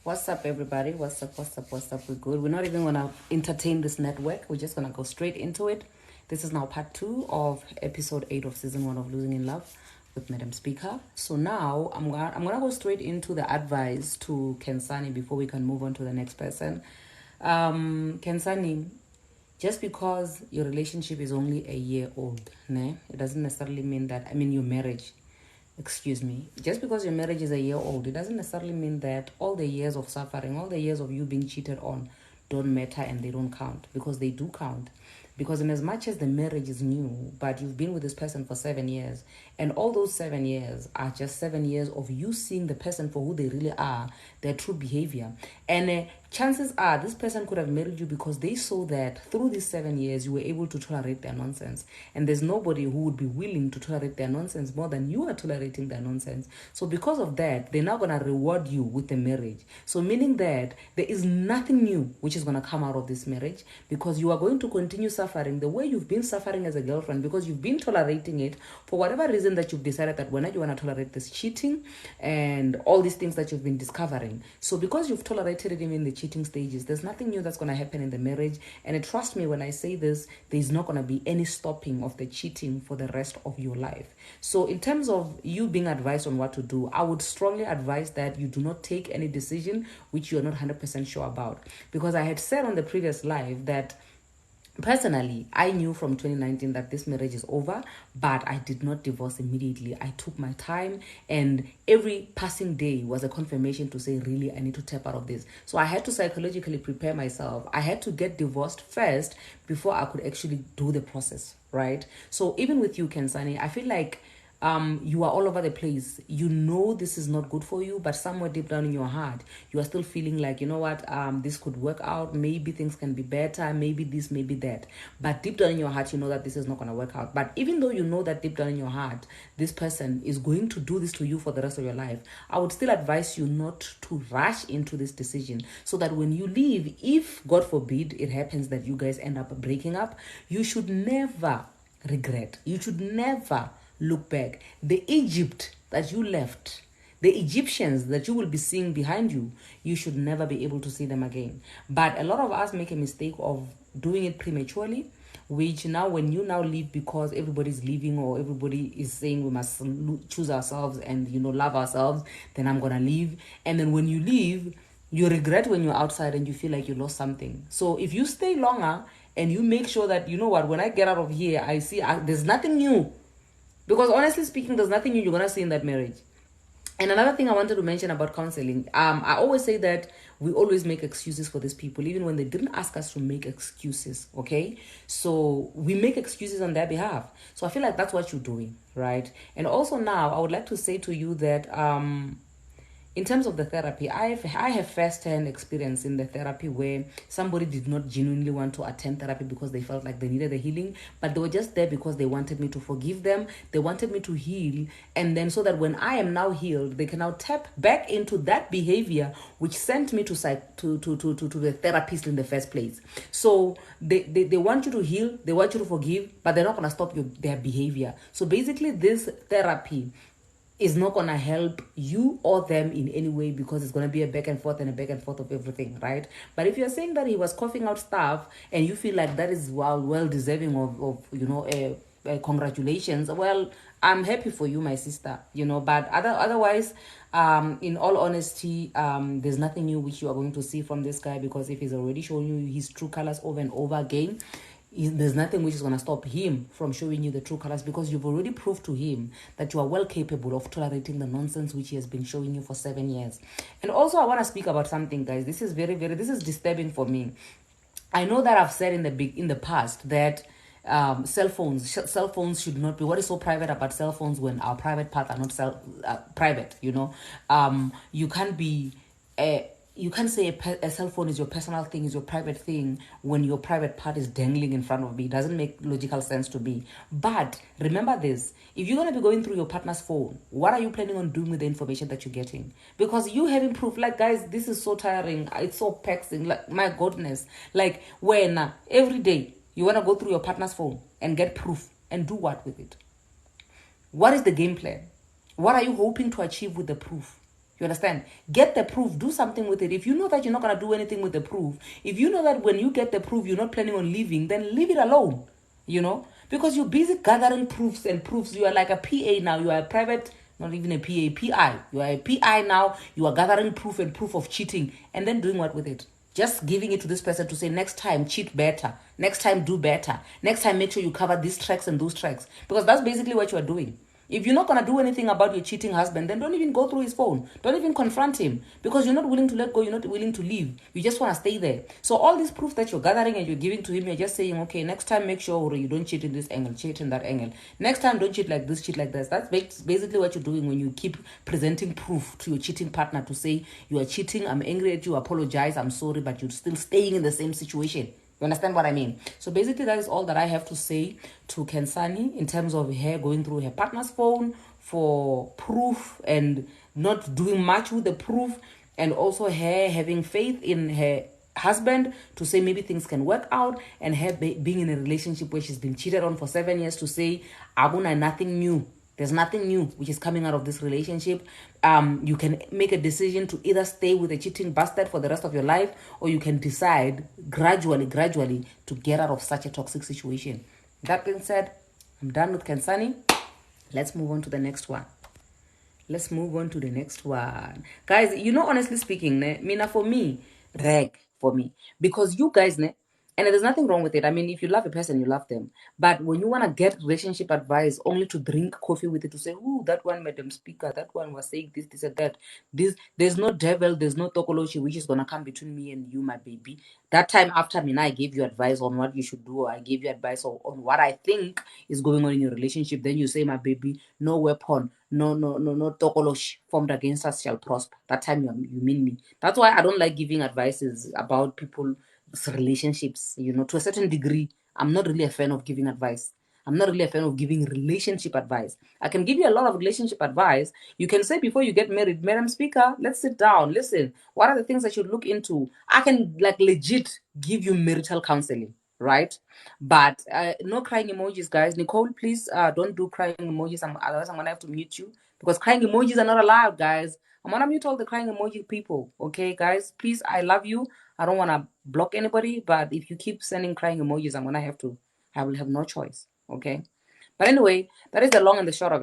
What's up, everybody? What's up? We're good. We're not even going to entertain this network. We're just going to go straight into it. This is now part 2 of episode 8 of season 1 of Losing in Love with Madam Speaker. So now I'm gonna go straight into the advice to Kensani before we can move on to the next person. Kensani, just because your relationship is only a year old, it doesn't necessarily mean that, your marriage, just because your marriage is a year old, it doesn't necessarily mean that all the years of suffering, all the years of you being cheated on don't matter and they don't count, because they do count. Because in as much as the marriage is new, but you've been with this person for 7 years, and all those 7 years are just 7 years of you seeing the person for who they really are, their true behavior. And chances are this person could have married you because they saw that through these 7 years you were able to tolerate their nonsense. And there's nobody who would be willing to tolerate their nonsense more than you are tolerating their nonsense. So because of that, they're now going to reward you with the marriage. So meaning that there is nothing new which is going to come out of this marriage, because you are going to continue suffering the way you've been suffering as a girlfriend, because you've been tolerating it for whatever reason that you've decided that when you want to tolerate this cheating and all these things that you've been discovering. So because you've tolerated it even in the cheating stages, there's nothing new that's going to happen in the marriage. And trust me when I say this, there's not going to be any stopping of the cheating for the rest of your life. So in terms of you being advised on what to do, I would strongly advise that you do not take any decision which you're not 100% sure about. Because I had said on the previous live that personally, I knew from 2019 that this marriage is over, but I did not divorce immediately. I took my time, and every passing day was a confirmation to say, really, I need to tap out of this. So I had to psychologically prepare myself. I had to get divorced first before I could actually do the process, right? So even with you, Kensani, I feel like you are all over the place. You know this is not good for you, but somewhere deep down in your heart, you are still feeling like, you know what, this could work out. Maybe things can be better. Maybe this, maybe that. But deep down in your heart, you know that this is not going to work out. But even though you know that deep down in your heart, this person is going to do this to you for the rest of your life, I would still advise you not to rush into this decision, so that when you leave, if God forbid it happens that you guys end up breaking up, you should never regret. You should never look back. The Egypt that you left, the Egyptians that you will be seeing behind you, you should never be able to see them again. But a lot of us make a mistake of doing it prematurely, which now when you now leave because everybody's leaving, or everybody is saying we must choose ourselves and love ourselves, then I'm gonna leave. And then when you leave, you regret when you're outside and you feel like you lost something. So if you stay longer and you make sure that, when I get out of here, I see there's nothing new. Because honestly speaking, there's nothing new you're going to see in that marriage. And another thing I wanted to mention about counseling, I always say that we always make excuses for these people, even when they didn't ask us to make excuses, okay? So we make excuses on their behalf. So I feel like that's what you're doing, right? And also now, I would like to say to you that in terms of the therapy, I have first-hand experience in the therapy where somebody did not genuinely want to attend therapy because they felt like they needed the healing, but they were just there because they wanted me to forgive them. They wanted me to heal, and then so that when I am now healed, they can now tap back into that behavior which sent me to the therapist in the first place. So they want you to heal, they want you to forgive, but they're not going to stop their behavior. So basically, this therapy is not going to help you or them in any way, because it's going to be a back and forth of everything, right? But if you're saying that he was coughing out stuff and you feel like that is well deserving of congratulations, well, I'm happy for you, my sister, but otherwise, in all honesty, there's nothing new which you are going to see from this guy, because if he's already shown you his true colors over and over again, there's nothing which is going to stop him from showing you the true colors, because you've already proved to him that you are well capable of tolerating the nonsense which he has been showing you for 7 years. And also, I want to speak about something, guys. This is this is disturbing for me. I know that I've said in the past that cell phones should not be. What is so private about cell phones when our private parts are not private? You can't be you can't say a cell phone is your personal thing, is your private thing, when your private part is dangling in front of me. It doesn't make logical sense to me. But remember this, if you're going to be going through your partner's phone, what are you planning on doing with the information that you're getting? Because you having proof, like, guys, this is so tiring. It's so pexing. Like, my goodness. Like, when every day you want to go through your partner's phone and get proof, and do what with it? What is the game plan? What are you hoping to achieve with the proof? You understand? Get the proof, do something with it. If you know that you're not going to do anything with the proof, if you know that when you get the proof, you're not planning on leaving, then leave it alone, because you're busy gathering proofs and proofs. You are like a PA now. You are a private, not even a PI. You are a PI now. You are gathering proof and proof of cheating and then doing what with it? Just giving it to this person to say, next time, cheat better. Next time, do better. Next time, make sure you cover these tracks and those tracks. Because that's basically what you are doing. If you're not going to do anything about your cheating husband, then don't even go through his phone. Don't even confront him, because you're not willing to let go. You're not willing to leave. You just want to stay there. So all this proof that you're gathering and you're giving to him, you're just saying, okay, next time make sure you don't cheat in this angle, cheat in that angle. Next time don't cheat like this, cheat like this. That's basically what you're doing when you keep presenting proof to your cheating partner to say, you are cheating, I'm angry at you, apologize, I'm sorry, but you're still staying in the same situation. You understand what I mean? So basically, that is all that I have to say to Kensani in terms of her going through her partner's phone for proof and not doing much with the proof, and also her having faith in her husband to say maybe things can work out, and her being in a relationship where she's been cheated on for 7 years to say, Abuna, nothing new. There's nothing new which is coming out of this relationship. You can make a decision to either stay with a cheating bastard for the rest of your life, or you can decide gradually to get out of such a toxic situation. That being said, I'm done with Kensani. Let's move on to the next one. Guys, honestly speaking, Mina, for me, reg for me. Because you guys, and there's nothing wrong with it. I mean, if you love a person, you love them. But when you want to get relationship advice only to drink coffee with it, to say, oh, that one, Madam Speaker, that one was saying this, and that. There's no devil, there's no tokoloshi which is going to come between me and you, my baby. That time after me, I gave you advice on what you should do, or I gave you advice on what I think is going on in your relationship. Then you say, my baby, no weapon, no tokolosh formed against us shall prosper. That time you mean me. That's why I don't like giving advices about people's relationships. To a certain degree, I'm not really a fan of giving advice. I'm not really a fan of giving relationship advice. I can give you a lot of relationship advice. You can say before you get married, Madam Speaker, let's sit down. Listen, what are the things that you look into? I can legit give you marital counseling, right? But no crying emojis, guys. Nicole, please don't do crying emojis. Otherwise, I'm going to have to mute you, because crying emojis are not allowed, guys. I'm going to mute all the crying emoji people, okay, guys? Please, I love you. I don't want to block anybody, but if you keep sending crying emojis, I will have no choice. Okay. But anyway, that is the long and the short of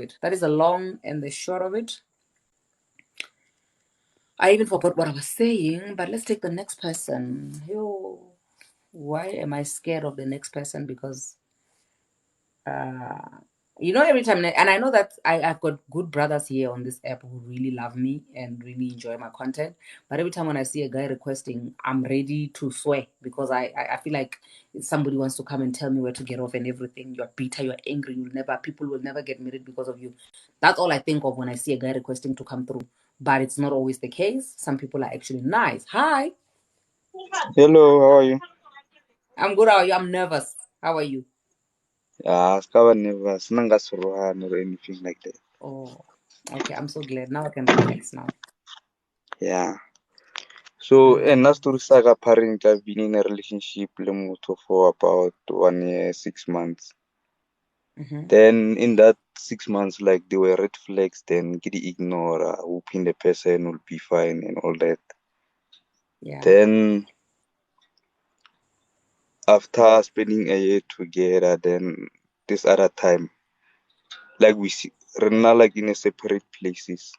it. I even forgot what I was saying, but let's take the next person. Why am I scared of the next person? Because every time, and I know that I've got good brothers here on this app who really love me and really enjoy my content. But every time when I see a guy requesting, I'm ready to swear, because I feel like somebody wants to come and tell me where to get off and everything. You're bitter, you're angry, people will never get married because of you. That's all I think of when I see a guy requesting to come through. But it's not always the case. Some people are actually nice. Hi. Hello, how are you? I'm good. How are you? I'm nervous. How are you? Yeah, Skawa never Snangasruhan or anything like that. Oh, okay. I'm so glad. Now I can relax now. Yeah. So, and as to Saga parent, I've been in a relationship Lemuto for about 1 year, 6 months. Then in that 6 months, like there were red flags, then get ignore, hoping the person will be fine and all that. Yeah. Then after spending a year together, then this other time, like we're not like in a separate places.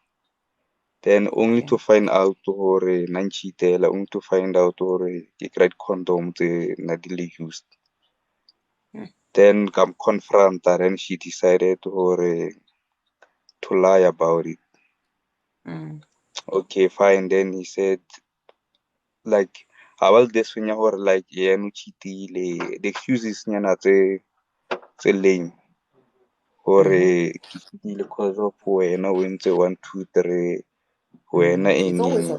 Then only to find out hore nanchitela, only to find out hore ke great condom tse na di le used. Then come confront her, and she decided hore to lie about it. Okay, fine. Then he said, like, how this when you like yeah no cheatile. The excuses nyana tse lame. Hore ke cheatile because of wena wentse 1 2 3 wena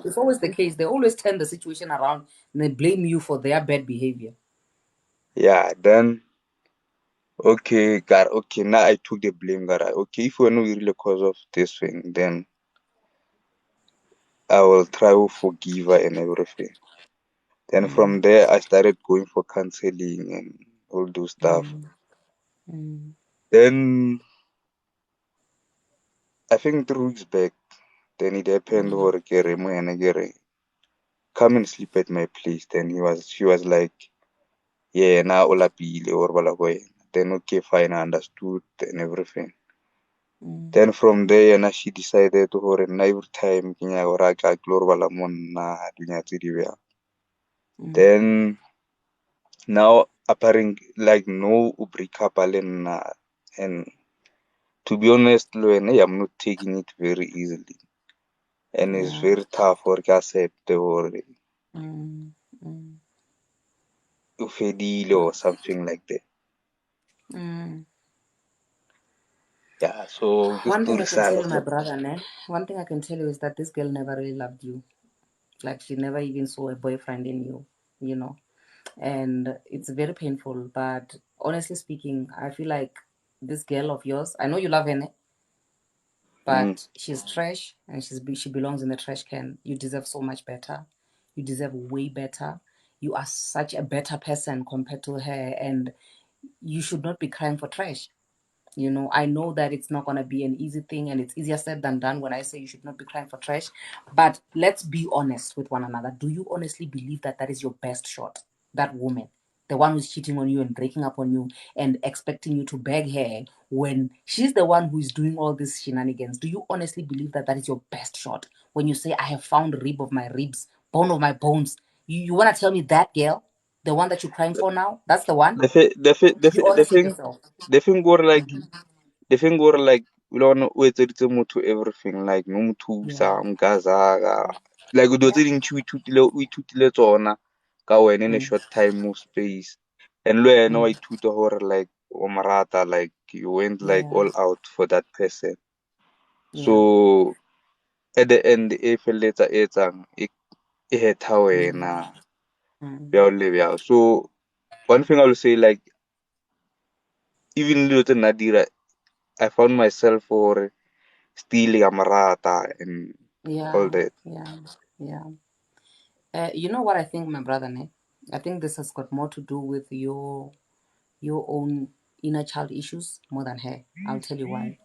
It's always the case. They always turn the situation around and they blame you for their bad behavior. Yeah, then okay, God, okay, now I took the blame, God. Okay, if we're not really cause of this thing, then I will try to forgive her and everything. Then from there, I started going for counseling and all those stuff. Then I think 3 weeks back, Then it happened or come and sleep at my place. Then she was like, yeah, na olapile or balagoy. Then okay, fine, I understood and everything. Then from there, and she decided to her and every time kinya ora ka glor bala mon na dunya tidiwa. Then now apparently like no ubrikapalen and to be honest, Luene, I'm not taking it very easily. And it's very tough for accept or ufedile or something like that. Yeah, so good One thing story I can tell you, saga. my brother, one thing I can tell you is that this girl never really loved you. Like she never even saw a boyfriend in you, you know. And it's very painful. But honestly speaking, I feel like this girl of yours, I know you love her, but she's trash and she belongs in the trash can. You deserve so much better. You deserve way better. You are such a better person compared to her, and you should not be crying for trash. You know, I know that it's not going to be an easy thing and it's easier said than done when I say you should not be crying for trash. But let's be honest with one another. Do you honestly believe that that is your best shot? That woman, the one who's cheating on you and breaking up on you and expecting you to beg her when she's the one who is doing all these shenanigans. Do you honestly believe that that is your best shot? When you say, I have found rib of my ribs, bone of my bones. You want to tell me that girl, the one that you're crying for now, that's the one? Be honest with yourself. The thing go like we don't know where to everything like no mutu sa mgaza like we do thing we tutile tsona ka wena in a short time more space and lo no I tuto her like omarata like you went like all out for that person. So at the end if later etsang e heta wena ya so one thing I will say like even little nadira I found myself for stealing amarata and all that. You know what I think, my brother, ne? I think this has got more to do with your own inner child issues more than her. I'll tell you why.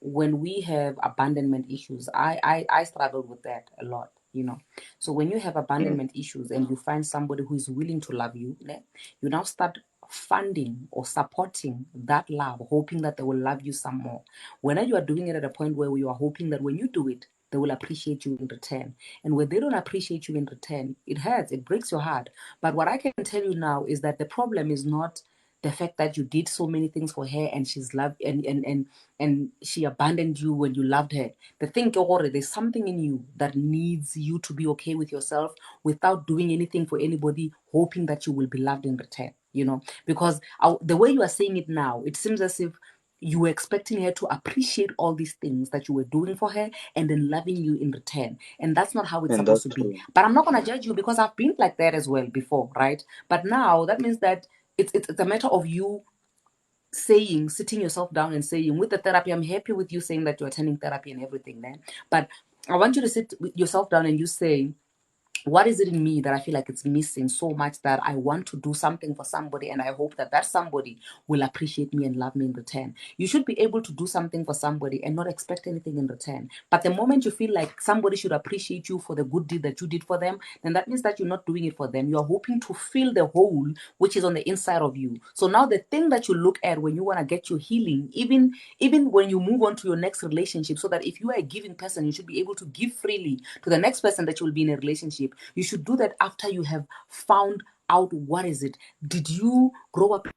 When we have abandonment issues, I struggled with that a lot, you know. So when you have abandonment issues and you find somebody who is willing to love you, ne, you now start funding or supporting that love, hoping that they will love you some more. When you are doing it at a point where you are hoping that when you do it, they will appreciate you in return. And when they don't appreciate you in return, it hurts, it breaks your heart. But what I can tell you now is that the problem is not the fact that you did so many things for her and she's loved and she abandoned you when you loved her. The thing is, there's something in you that needs you to be okay with yourself without doing anything for anybody, hoping that you will be loved in return, you know. Because the way you are saying it now, it seems as if you were expecting her to appreciate all these things that you were doing for her and then loving you in return. And that's not how it's And supposed that's to be. true. But I'm not going to judge you because I've been like that as well before, right? But now that means that it's a matter of you sitting yourself down and saying, with the therapy, I'm happy with you saying that you're attending therapy and everything, man. But I want you to sit yourself down and you say, what is it in me that I feel like it's missing so much that I want to do something for somebody and I hope that that somebody will appreciate me and love me in return. You should be able to do something for somebody and not expect anything in return. But the moment you feel like somebody should appreciate you for the good deed that you did for them, then that means that you're not doing it for them. You're hoping to fill the hole which is on the inside of you. So now the thing that you look at when you want to get your healing, even when you move on to your next relationship, so that if you are a giving person, you should be able to give freely to the next person that you will be in a relationship. You should do that after you have found out what is it. Did you grow up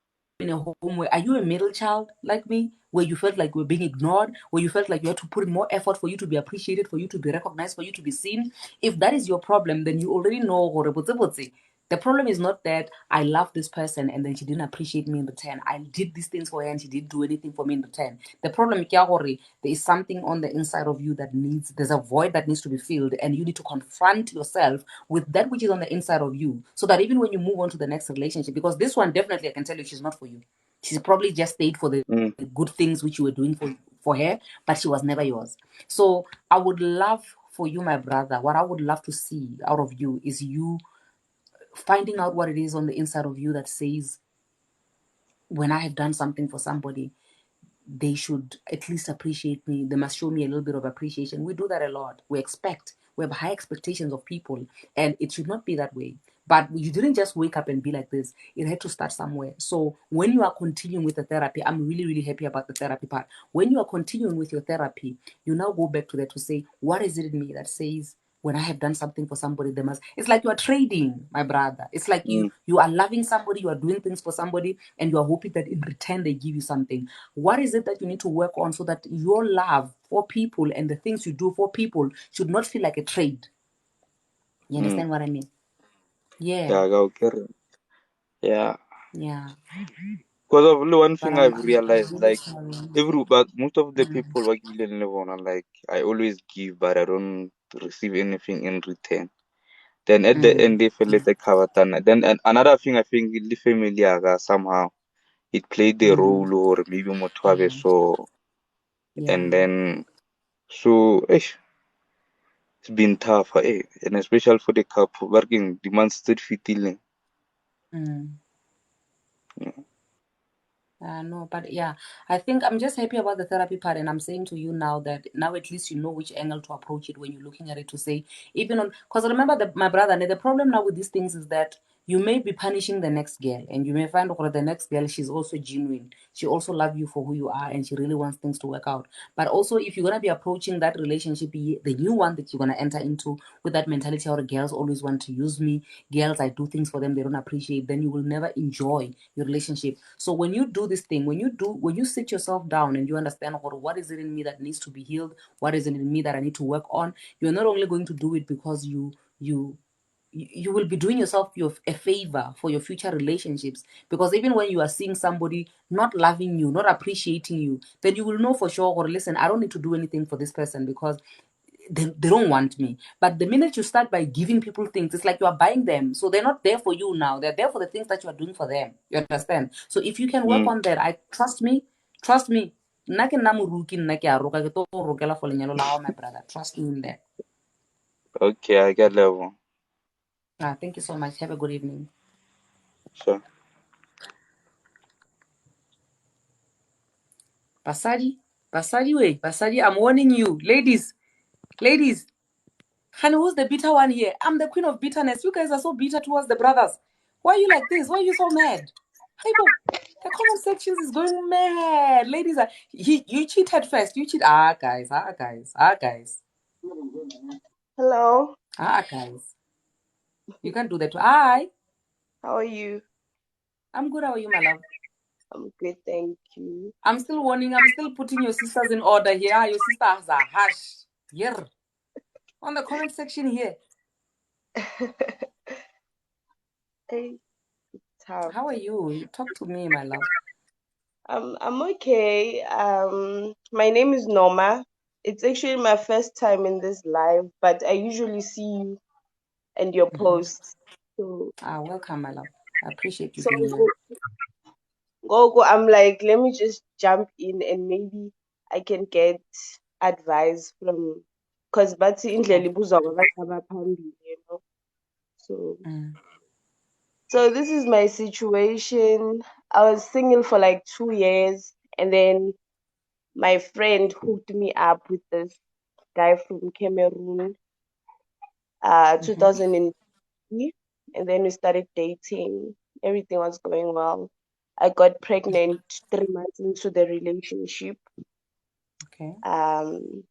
in a home where, are you a middle child like me, where you felt like you were being ignored, where you felt like you had to put in more effort for you to be appreciated, for you to be recognized, for you to be seen? If that is your problem, then you already know. The problem is not that I love this person and then she didn't appreciate me in return. I did these things for her and she didn't do anything for me in return. The problem is there is something on the inside of you that there's a void that needs to be filled, and you need to confront yourself with that which is on the inside of you, so that even when you move on to the next relationship, because this one definitely I can tell you she's not for you. She's probably just stayed for the good things which you were doing for her, but she was never yours. So I would love for you, my brother, what I would love to see out of you is you finding out what it is on the inside of you that says, when I have done something for somebody, they should at least appreciate me. They must show me a little bit of appreciation. We do that a lot. We have high expectations of people, and it should not be that way. But you didn't just wake up and be like this. It had to start somewhere. So when you are continuing with the therapy, I'm really, really happy about the therapy part. When you are continuing with your therapy, you now go back to that to say, what is it in me that says, when I have done something for somebody, they must. It's like you are trading, my brother. It's like you are loving somebody, you are doing things for somebody, and you are hoping that in return they give you something. What is it that you need to work on so that your love for people and the things you do for people should not feel like a trade? You understand what I mean? Yeah. Yeah. Yeah. Because of one But thing I'm, I've I'm, I'm realized, really like sorry. but most of the people working in Lebanon, like I always give, but I don't receive anything in return. Then at the end, they feel like a kavatana. Then another thing I think the family somehow it played the role or maybe motive so Yeah. and then so it's been tough, and especially for the couple working demands still feeling. Mm. No, but yeah, I think I'm just happy about the therapy part, and I'm saying to you now that now at least you know which angle to approach it when you're looking at it to say, even on, because remember that my brother, and the problem now with these things is that you may be punishing the next girl, and you may find out the next girl, she's also genuine. She also loves you for who you are, and she really wants things to work out. But also, if you're gonna be approaching that relationship, the new one that you're gonna enter into with that mentality, how the girls always want to use me, girls, I do things for them, they don't appreciate, then you will never enjoy your relationship. So when you do this thing, when you sit yourself down and you understand what is it in me that needs to be healed, what is it in me that I need to work on, you're not only going to do it because you will be doing yourself a favor for your future relationships, because even when you are seeing somebody not loving you, not appreciating you, then you will know for sure, or listen, I don't need to do anything for this person because they don't want me. But the minute you start by giving people things, it's like you are buying them. So they're not there for you now. They're there for the things that you are doing for them. You understand? So if you can work on that, I trust me. Nna ke nna moruki, nna ke a roka, ke tlo go rokela for lenyalo la gago, my brother. Trust me in that. Okay, I get level. Thank you so much. Have a good evening. Sure. Basadi, I'm warning you. Ladies, honey, who's the bitter one here? I'm the queen of bitterness. You guys are so bitter towards the brothers. Why are you like this? Why are you so mad? Hey, the comment sections is going mad. Ladies, you cheated first. You cheat. Guys. Hello. Guys. You can't do that. Hi. How are you? I'm good. How are you, my love? I'm good, thank you. I'm still warning. I'm still putting your sisters in order here. Your sisters are harsh. Here. On the comment section here. Hey, tough. How are you? Talk to me, my love. I'm okay. My name is Norma. It's actually my first time in this live, but I usually see you and your posts. So, Welcome, my love. I appreciate you so being here. go. I'm like, let me just jump in and maybe I can get advice from, because bathi indlela ibuzwa kwabantu abaphambili, you know. So. So this is my situation. I was single for like 2 years, and then my friend hooked me up with this guy from Cameroon, 2003, and then we started dating. Everything was going well. I got pregnant 3 months into the relationship. Okay. And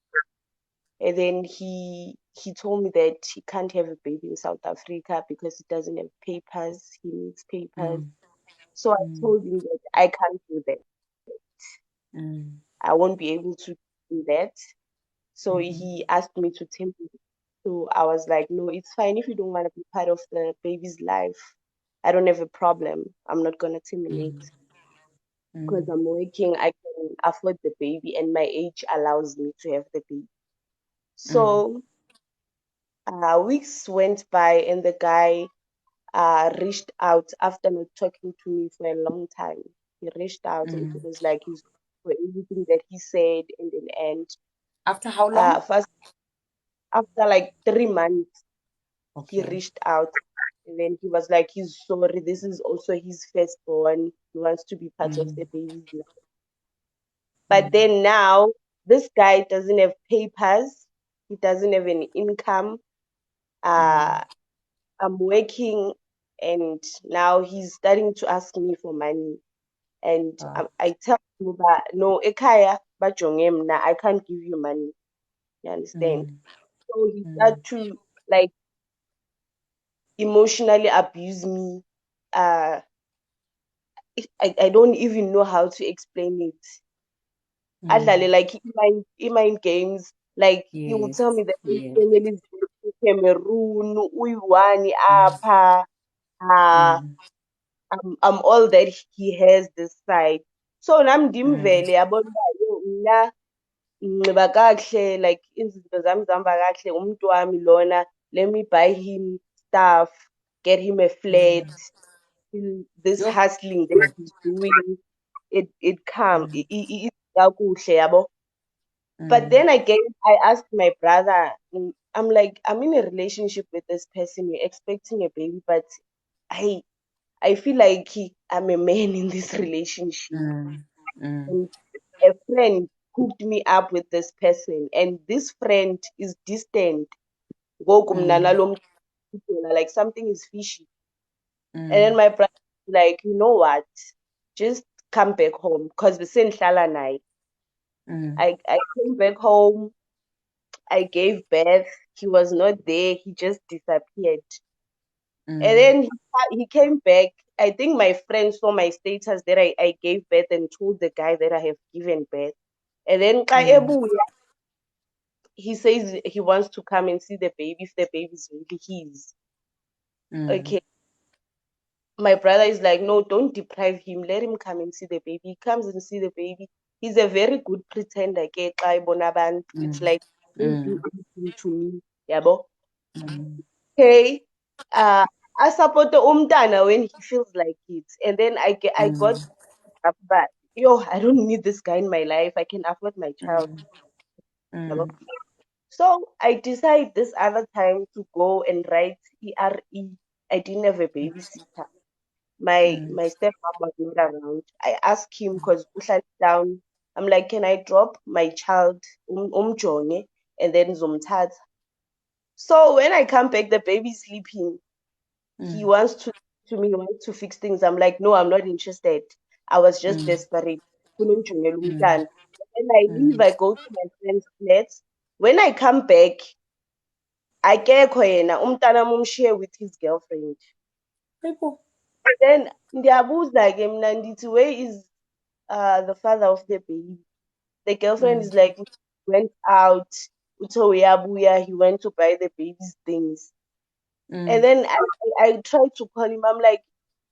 then he told me that he can't have a baby in South Africa because he doesn't have papers. He needs papers. So I told him that I can't do that. I won't be able to do that. So he asked me to terminate. So I was like, no, it's fine if you don't want to be part of the baby's life. I don't have a problem. I'm not gonna terminate because I'm working. I can afford the baby, and my age allows me to have the baby. So weeks went by, and the guy reached out after not talking to me for a long time. He reached out and he was like, he's for everything that he said in the end. After how long? First, after like 3 months, he Okay. reached out and then he was like, he's sorry. This is also his firstborn. He wants to be part of the baby's life. But then now, this guy doesn't have papers. He doesn't have any income. I'm working, and now he's starting to ask me for money. And I tell him that, no, ekhaya, bajonge mna, I can't give you money. You understand? So he started to, like, emotionally abuse me. I don't even know how to explain it. Adlale, like, in my games, like, he will tell me that his family is in Cameroon, uyi-one apha, I'm all that he has this side. So nam ndimvele yabona uba yo mna nginxiba kakuhle, like izinto zami zihamba kakuhle, umntu wami lona, let me buy him stuff, get him a flat, this hustling that he's doing, it come kakuhle yabo. But then again, I asked my brother, I'm like, I'm in a relationship with this person, we're expecting a baby, but I feel like I'm a man in this relationship. And a friend hooked me up with this person, and this friend is distant. Like something is fishy. And then my brother was like, you know what? Just come back home. Because the same night. I came back home. I gave birth. He was not there. He just disappeared. And then he came back. I think my friend saw my status that I gave birth and told the guy that I have given birth. And then he says he wants to come and see the baby if the baby is really his. Okay. My brother is like, no, don't deprive him. Let him come and see the baby. He comes and see the baby. He's a very good pretender. It's like, don't do anything to me. Yabo. Okay. I support the umtana when he feels like it. And then I got up, but I don't need this guy in my life. I can afford my child. So I decided this other time to go and write ERE. I didn't have a babysitter. My stepmom was not around. I asked him because we sat down. I'm like, can I drop my child umjonge and then zomthatha? So when I come back, the baby's sleeping. He wants he wants to fix things. I'm like, no, I'm not interested. I was just desperate. Kunimjongela umntana. When I leave, I go to my friend's flat. When I come back, akekho yena, umntana mumshiye with his girlfriend. People. Then ndiyabuza-ke mna ndithi, where is the father of the baby? The girlfriend is like, went out, uthe uyabuya, he went to buy the baby's things. And then I tried to call him. I'm like,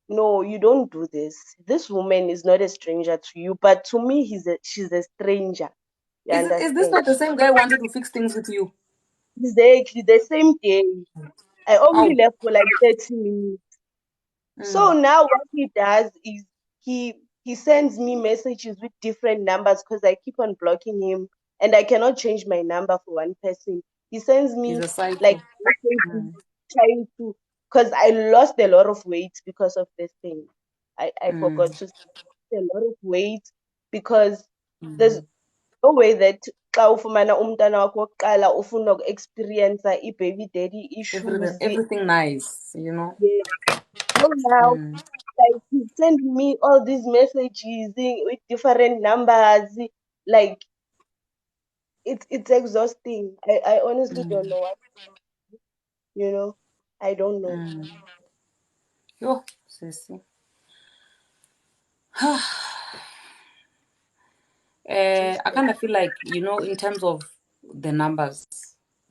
no, you don't do this. This woman is not a stranger to you, but to me, she's a stranger. You understand? Is this not the same guy who wanted to fix things with you? Exactly, the same day. I only left for like 30 minutes. So now what he does is he sends me messages with different numbers because I keep on blocking him and I cannot change my number for one person. He sends me like messages trying to, because I lost a lot of weight because of this thing. I forgot to say a lot of weight because there's no way that xa ufumana umntana wakho wokuqala ufuna uku-experience i-baby daddy issues. Everything nice, you know. Yeah. So now, like, he's sending me all these messages with different numbers. Like, it's exhausting. I honestly don't know what, I don't know. Yo, sissy. I kind of feel like, in terms of the numbers,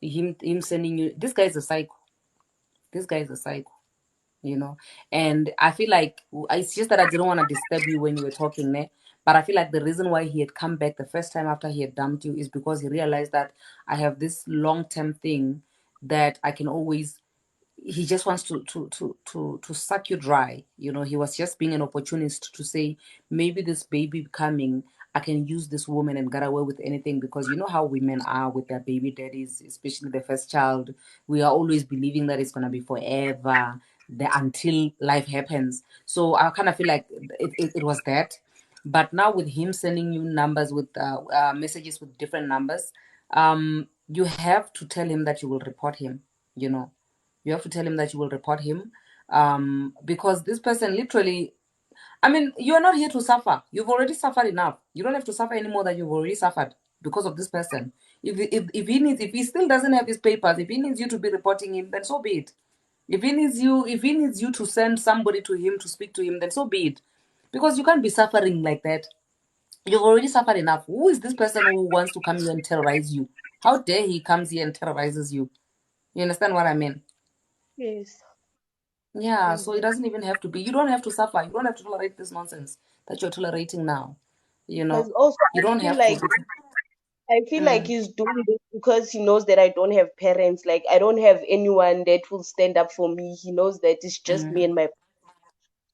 him sending you, this guy is a psycho. This guy is a psycho, and I feel like it's just that I didn't want to disturb you when you were talking there. But I feel like the reason why he had come back the first time after he had dumped you is because he realized that I have this long-term thing that I can always. He just wants to suck you dry. He was just being an opportunist to say, maybe this baby coming, I can use this woman and get away with anything, because you know how women are with their baby daddies, especially the first child. We are always believing that it's going to be forever, until life happens. So I kind of feel like it was that. But now with him sending you numbers with messages with different numbers, you have to tell him that you will report him. You have to tell him that you will report him, because this person literally, I mean, you are not here to suffer. You've already suffered enough. You don't have to suffer any more than you've already suffered because of this person. If he still doesn't have his papers, if he needs you to be reporting him, then so be it. If he needs you to send somebody to him to speak to him, then so be it. Because you can't be suffering like that. You've already suffered enough. Who is this person who wants to come here and terrorize you? How dare he comes here and terrorizes you? You understand what I mean? Yes. Yeah, so it doesn't even have to be. You don't have to suffer. You don't have to tolerate this nonsense that you're tolerating now. Because also You don't have to. I feel like he's doing this because he knows that I don't have parents. Like I don't have anyone that will stand up for me. He knows that it's just me and my.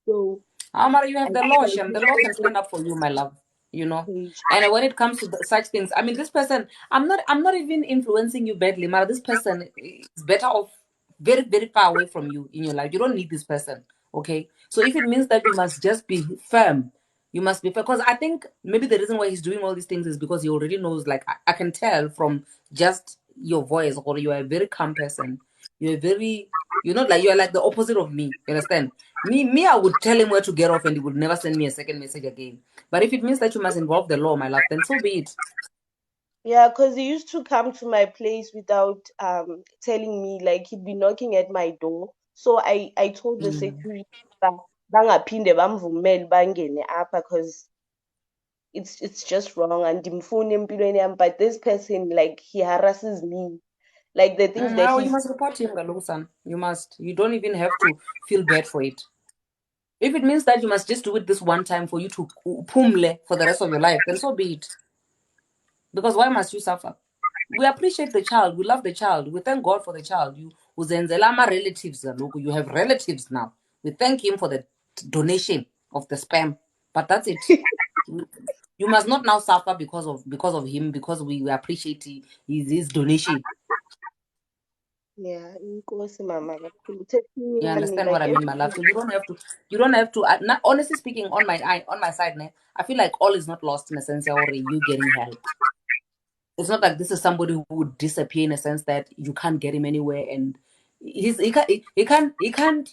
So Amara, you I have the feel law, like Shem. he's The law can doing stand up for you, my love. this. And when it comes to such things, I mean, this person, I'm not even influencing you badly, Mara. This person is better off very, very far away from you in your life. You don't need this person, okay? So if it means that you must just be firm, you must be firm. Because I think maybe the reason why he's doing all these things is because he already knows, like, I can tell from just your voice, or you are a very calm person. You're very, you're like the opposite of me. You understand? Me, I would tell him where to get off and he would never send me a second message again. But if it means that you must involve the law, my love, then so be it. Yeah, because he used to come to my place without telling me. Like he'd be knocking at my door. So I told the security bangaphinde bamvumele bangene apha because it's just wrong and ndimfuna empilweni yami. But this person, like, he harasses me. Like the things that Now you he's must report him, Galusan. You must. You don't even have to feel bad for it. If it means that you must just do it this one time for you to pumle for the rest of your life, then so be it. Because why must you suffer? We appreciate the child. We love the child. We thank God for the child. You relatives. You have relatives now. We thank him for the donation of the sperm. But that's it. You must not now suffer because of him, because we appreciate his donation. yeah, inkosi mama kakhulu. Uthethini You yami, understand what like I mean, my love? So you don't have to not, honestly speaking, on my side, I feel like all is not lost in a sense or you getting help. It's not like this is somebody who would disappear in a sense that you can't get him anywhere, and he can't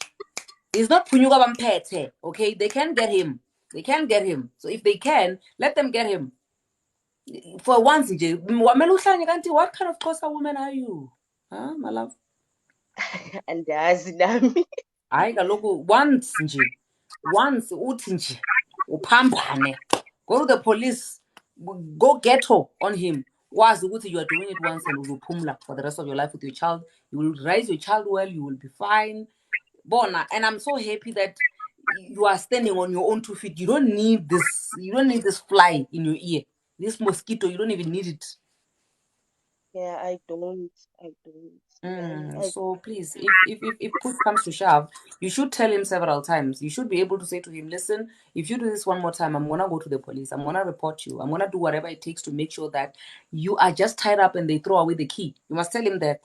he's not Punyuga Bampete, okay? They can get him. They can get him. So if they can, let them get him. For once, what kind of Xhosa woman are you? Huh, my love? andazi nami. Hayi kaloku once uthi nje uphambane, go to the police, go ghetto on him, wazi ukuthi you are doing it once and uzophumla for the rest of your life with your child. You will raise your child well, you will be fine, bona. And I'm so happy that you are standing on your own 2 feet. You don't need this fly in your ear, this mosquito. You don't even need it. Yeah, I don't. So please, if push comes to shove, you should tell him several times. You should be able to say to him, listen, if you do this one more time, I'm gonna go to the police. I'm gonna report you. I'm gonna do whatever it takes to make sure that you are just tied up and they throw away the key. You must tell him that.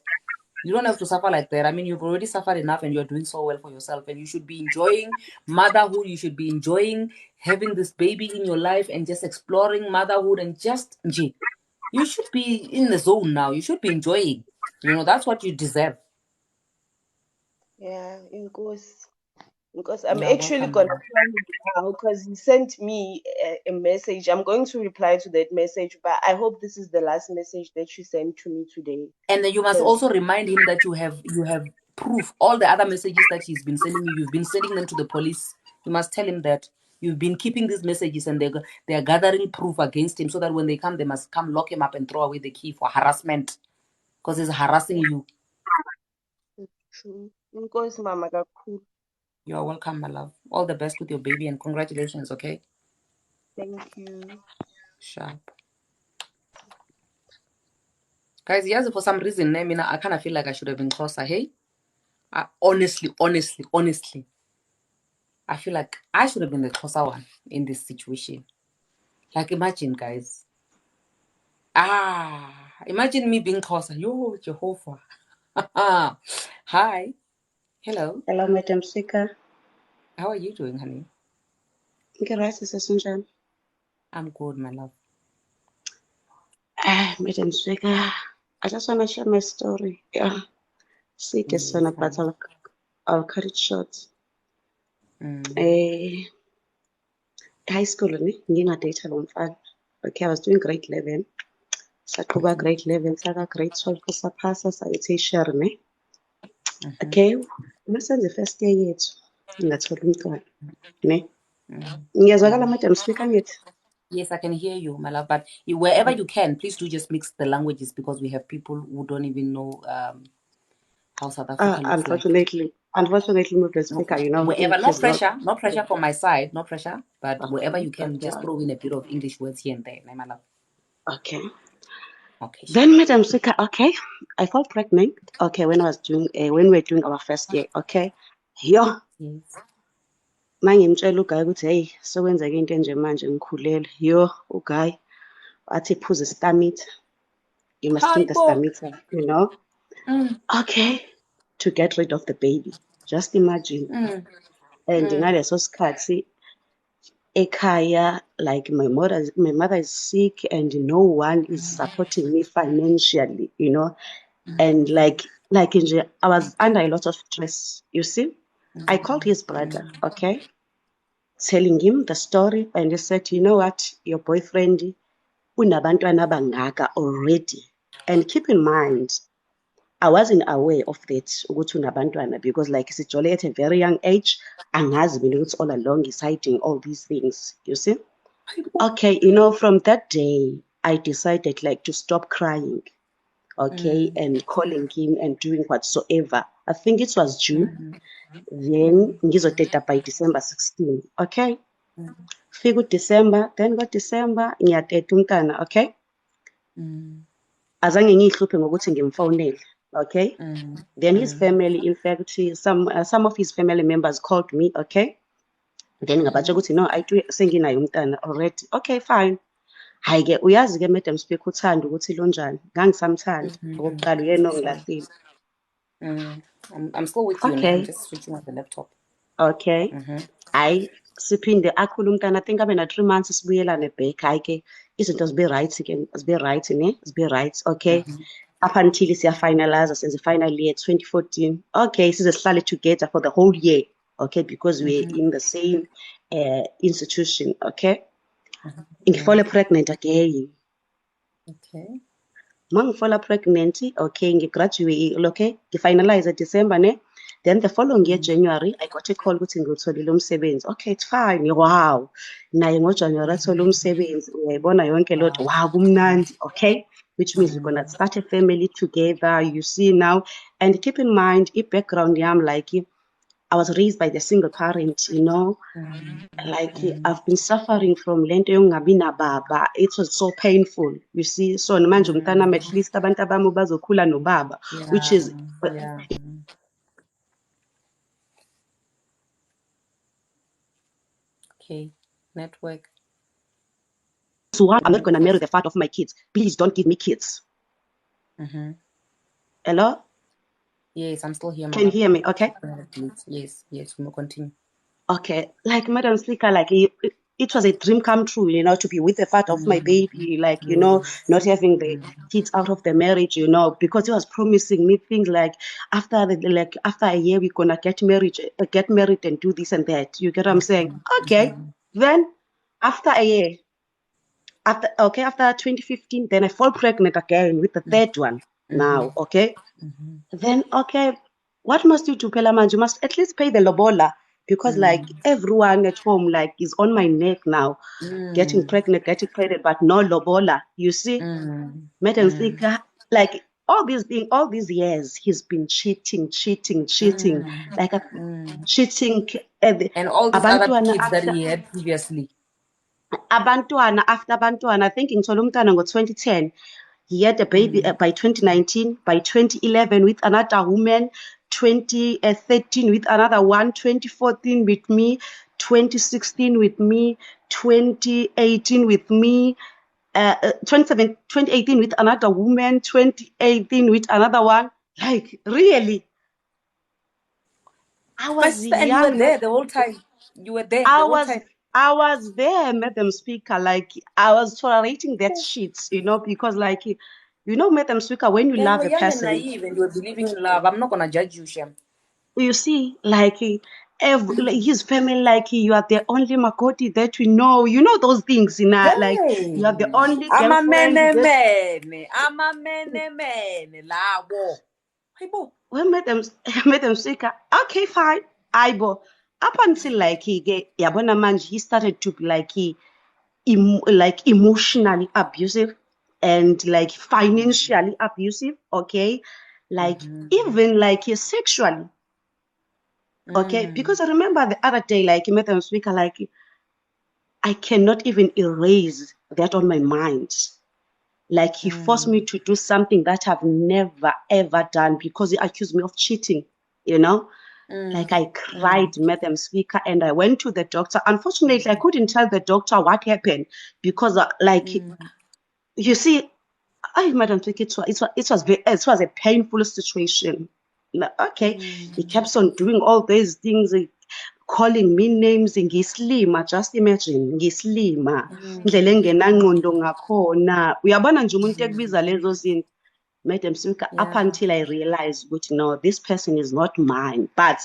You don't have to suffer like that. I mean, you've already suffered enough and you're doing so well for yourself. And you should be enjoying motherhood. You should be enjoying having this baby in your life and just exploring motherhood and just, you should be in the zone now. You should be enjoying. That's what you deserve. Yeah, inkosi. Because I'm You're actually welcome, my gonna love. call him now because he sent me a message. I'm going to reply to that message, but I hope this is the last message that you sent to me today. And then you must Because also remind him that you have proof. All the other messages that he's been sending you've been sending them to the police. You must tell him that you've been keeping these messages and they are gathering proof against him so that when they come, they must come lock him up and throw away the key for harassment because he's harassing you. it's true. Inkosi mama kakhulu. You are welcome, my love. All the best with your baby and congratulations, okay? Thank you. Sharp. Guys, yes, for some reason, I kind of feel like I should have been closer, hey? Honestly, I feel like I should have been the closer one in this situation. Like, imagine, guys. Imagine me being closer. Yo, Jehovah. Hi. Hello. Hello, Madam Speaker. How are you doing, honey? Ngirasi sesinjani? I'm good, my love. Madam Speaker, I just want to share my story. Yeah. See this Yes, one, but I'll cut it short. High school, ngingadate lo mfana. Okay, I was doing grade 11. Saqhuba grade 11, saka grade 12 saphasa saye tertiary ne. Okay, masenze first year yethu ngathola umntwana ne. Ngiyazwakala Madam Speaker ngithi? Yes, I can hear you, my love. But wherever you can, please do just mix the languages because we have people who don't even know how South Africa looks like. Unfortunately, Madam Speaker, Wherever, English no is not pressure from my side, no pressure. But wherever you can, okay. just throw in a bit of English words here and there, my love. Okay. Okay. Then, Madam Speaker, okay, I felt pregnant. Okay, when we were doing our first year. Okay, yo, Yes. mangimtshela uGuy ukuthi hey, sokwenzeka into enje manje ngikhulelwe. Yo, uGuy wathi phuza istamita. You must drink the stamita, Okay, to get rid of the baby. Just imagine. And ngaleso sikhathi ekhaya, like my mother is sick and no one is supporting me financially, and like nje, I was under a lot of stress, you see. I called his brother, okay, telling him the story, and he said, you know what, your boyfriend unabantwana abangaka already. And keep in mind, I wasn't aware of that ukuthi unabantwana because like sijole at a very young age, angazi mina ukuthi all along he's hiding all these things, you see. Okay, from that day I decided like to stop crying, okay, and calling him and doing whatsoever. I think it was June. Then ngizoteta by December 16, okay. Fika December, then got December ngiyateta umntana, okay. Azange ngiyihluphe ngokuthi ngimfonele, okay. Then his family, in fact, some of his family members called me, okay. Then ngabatsha ukuthi no, senginayo umntana already. Okay, fine. Hayi-ke uyazi-ke Madam Speaker uthanda ukuthi lonjani ngangisamthanda okokuqala uyena ongilahlile. I'm still with you. Okay. I'm just switching on the laptop. Okay. Hayi siphinde akhule umntana, I think abe na 3 months sibuyelane back. Hayi-ke izinto zibe right ke, zibe right, okay. Up until siya-finalize senze final year 2014. Okay, size sihlale together for the whole year, okay, because we're in the same institution, okay. Ngifole pregnant again. Okay. Mangifola pregnant, okay, ngigraduate, okay, ngifinalize December ne. Then the following year, January, I got a call ukuthi ngitholile umsebenzi. Okay, it's fine. Wow. Naye ngoJanuary athola umsebenzi. Uyayibona yonke lo nto. Wow, kumnandi, okay? Which means we're gonna start a family together, you see now. And keep in mind, background yam like I was raised by the single parent, like I've been suffering from lento yongabi nababa. It was so painful, you see. So manje umntanami at least abantu abami bazokhula nobaba, which is Okay, network. So I'm not gonna marry the father of my kids. Please don't give me kids. Hello? Yes, I'm still here. Can you hear me? Okay. Yes, we will continue. Okay, like Madam Speaker, like it was a dream come true, to be with the father of my baby, like not having the kids out of the marriage, because he was promising me things like after a year we're gonna get married and do this and that. You get what I'm saying? Okay, then after a year, after 2015, then I fall pregnant again with the third one. Now, okay, then okay, what must you do, Pelaman? You must at least pay the lobola. Because like everyone at home like is on my neck now, getting pregnant, but no lobola. You see, Madam Speaker, like all these years, he's been cheating, like cheating. And all these other kids that he had previously. Abantwana after abantwana, I think in Solomtana 2010, he had a baby by 2019, by 2011 with another woman, 2013 with another one, 2014 with me, 2016 with me, 2018 with me, 2018 with another woman, 2018 with another one. Like, really? I was young. And you were there the whole time. You were there the whole time. I was there, Madam Speaker, like I was tolerating that shit, because like Madam Speaker, when you Then love we're a young and person, naive and we're believing in love. I'm not gonna judge you, Shem. you see, like like his family, like you are the only Makoti that we know. You know those things, like you are the only I'm a girlfriend that I'm a mene, labo. Hey, bo. well, Madam Speaker, okay, fine. Aibo. Up until like Yabona Manj, he started to be like like emotionally abusive and like financially abusive, okay? Like even like sexually, okay? Because I remember the other day, like Madam Speaker, like I cannot even erase that on my mind. Like he forced me to do something that I've never ever done because he accused me of cheating, you know? Like I cried, Madam Speaker, and I went to the doctor. Unfortunately, I couldn't tell the doctor what happened because, you see, Madam Speaker, it was a painful situation. Like, okay, he kept on doing all these things, calling me names, ngislima, just imagine, ngislima, indlela engenangqondo ngakhona. Uyabona nje umuntu ekubiza lezo zinto. Madam Speaker, up until I realized, which no, this person is not mine. But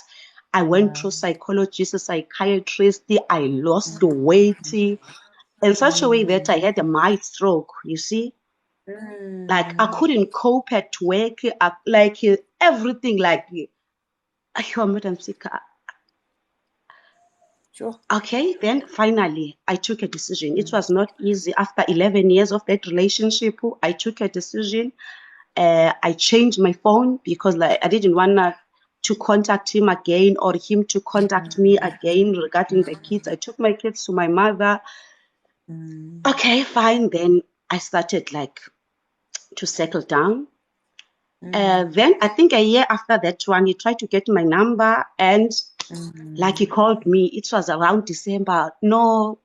I went through psychologist, psychiatrist, I lost weight in such a way that I had a mild stroke, you see? Like I couldn't cope at work, like everything, like, Madam Speaker. Sure. Okay, then finally I took a decision. It was not easy. After 11 years of that relationship, I took a decision. I changed my phone because like I didn't want to contact him again or him to contact me again regarding the kids. I took my kids to my mother. Okay, fine. Then I started like to settle down. Then I think a year after that one, he tried to get my number and like he called me. It was around December. No,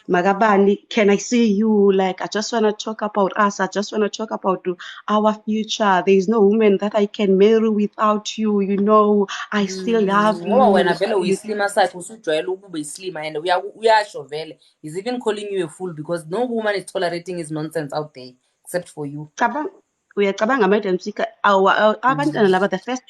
Magabani, can I see you? Like, I just want to talk about us. I just want to talk about our future. There is no woman that I can marry without you. I still love Ngoba wena you. vele uyislima sakhe usujwayele ukuba islima and uyasho vele. He's even calling you a fool because no woman is tolerating his nonsense out there except for you. Uyacabanga Madam Speaker, abantwana laba the first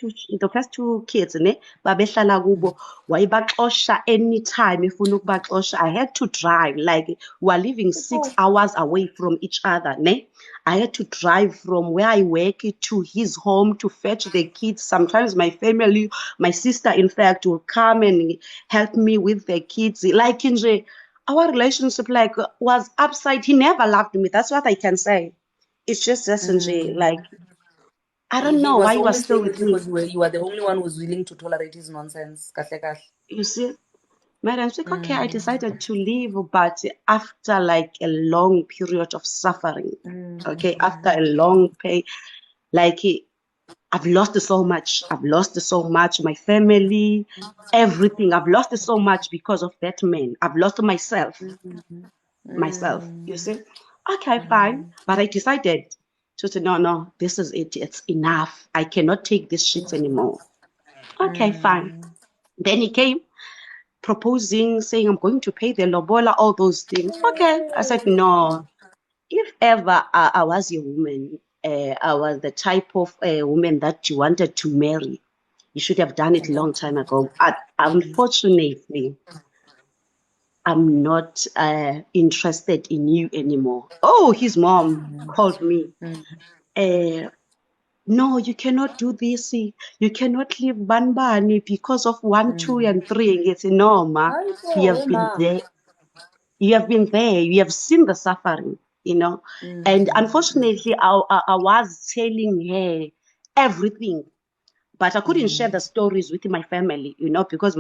two kids ne babehlala kubo wayebaxosha anytime efuna ukubaxosha. I had to drive, like we are living 6 hours away from each other ne. I had to drive from where I work to his home to fetch the kids. Sometimes my family, my sister in fact, will come and help me with the kids. Like our relationship like was upside. He never loved me. That's what I can say. It's just SNG. Like, I don't He know was why he only was still saying with it me. because you were the only one who was willing to tolerate his nonsense. Kahle kahle. You see, Madam's like, okay, I decided to leave, but after like a long period of suffering, okay, after a long pay, like I've lost so much. I've lost so much. My family, everything. I've lost so much because of that man. I've lost myself. You see, okay, fine, but I decided to say, no, no, this is it. It's enough. I cannot take this shit anymore. Okay, fine. Then he came proposing, saying, I'm going to pay the lobola, all those things. Okay. I said, no. If ever I was a woman, I was the type of woman that you wanted to marry, you should have done it a long time ago. Unfortunately, I'm not interested in you anymore. Oh, his mom called me. No, you cannot do this. You cannot leave Banbani because of 1, 2, and 3. It's no, ma. You have been there. You have been there. You have seen the suffering. And unfortunately, I was telling her everything, but I couldn't share the stories with my family, because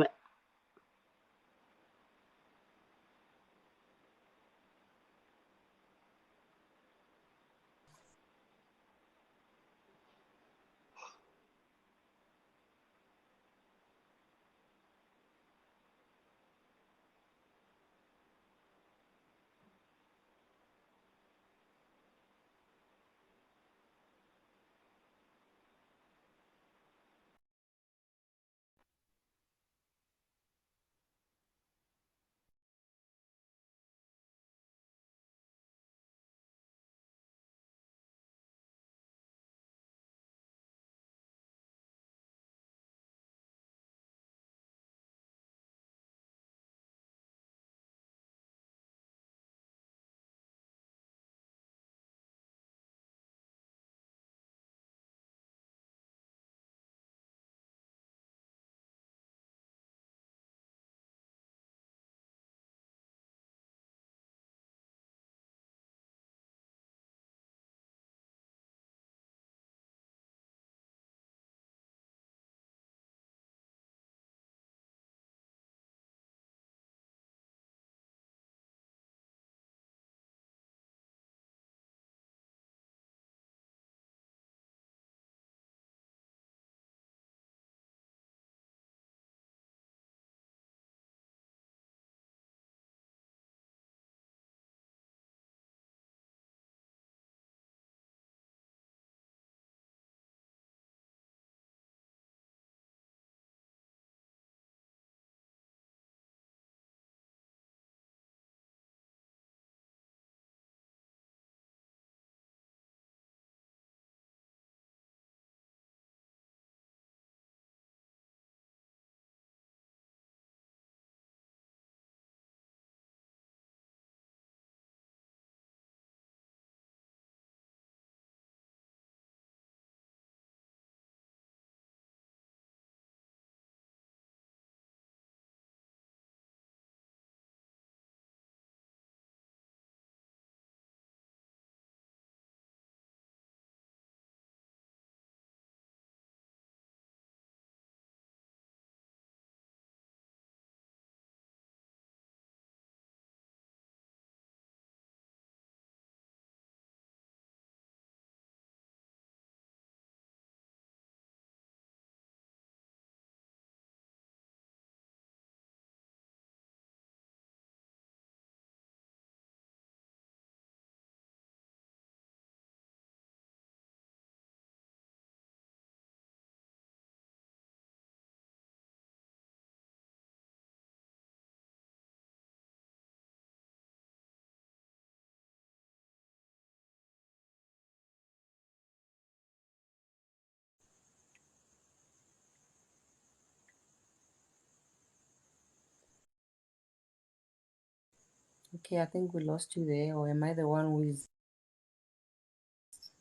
Okay, I think we lost you there, or am I the one who is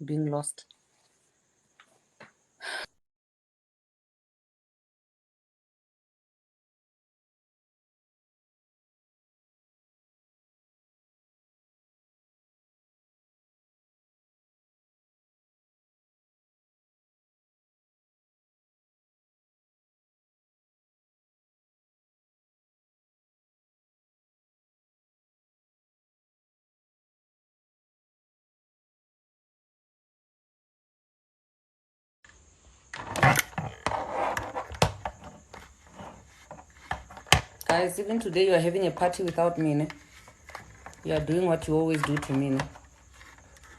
being lost? Guys, even today you are having a party without me, ne? You are doing what you always do to me, ne?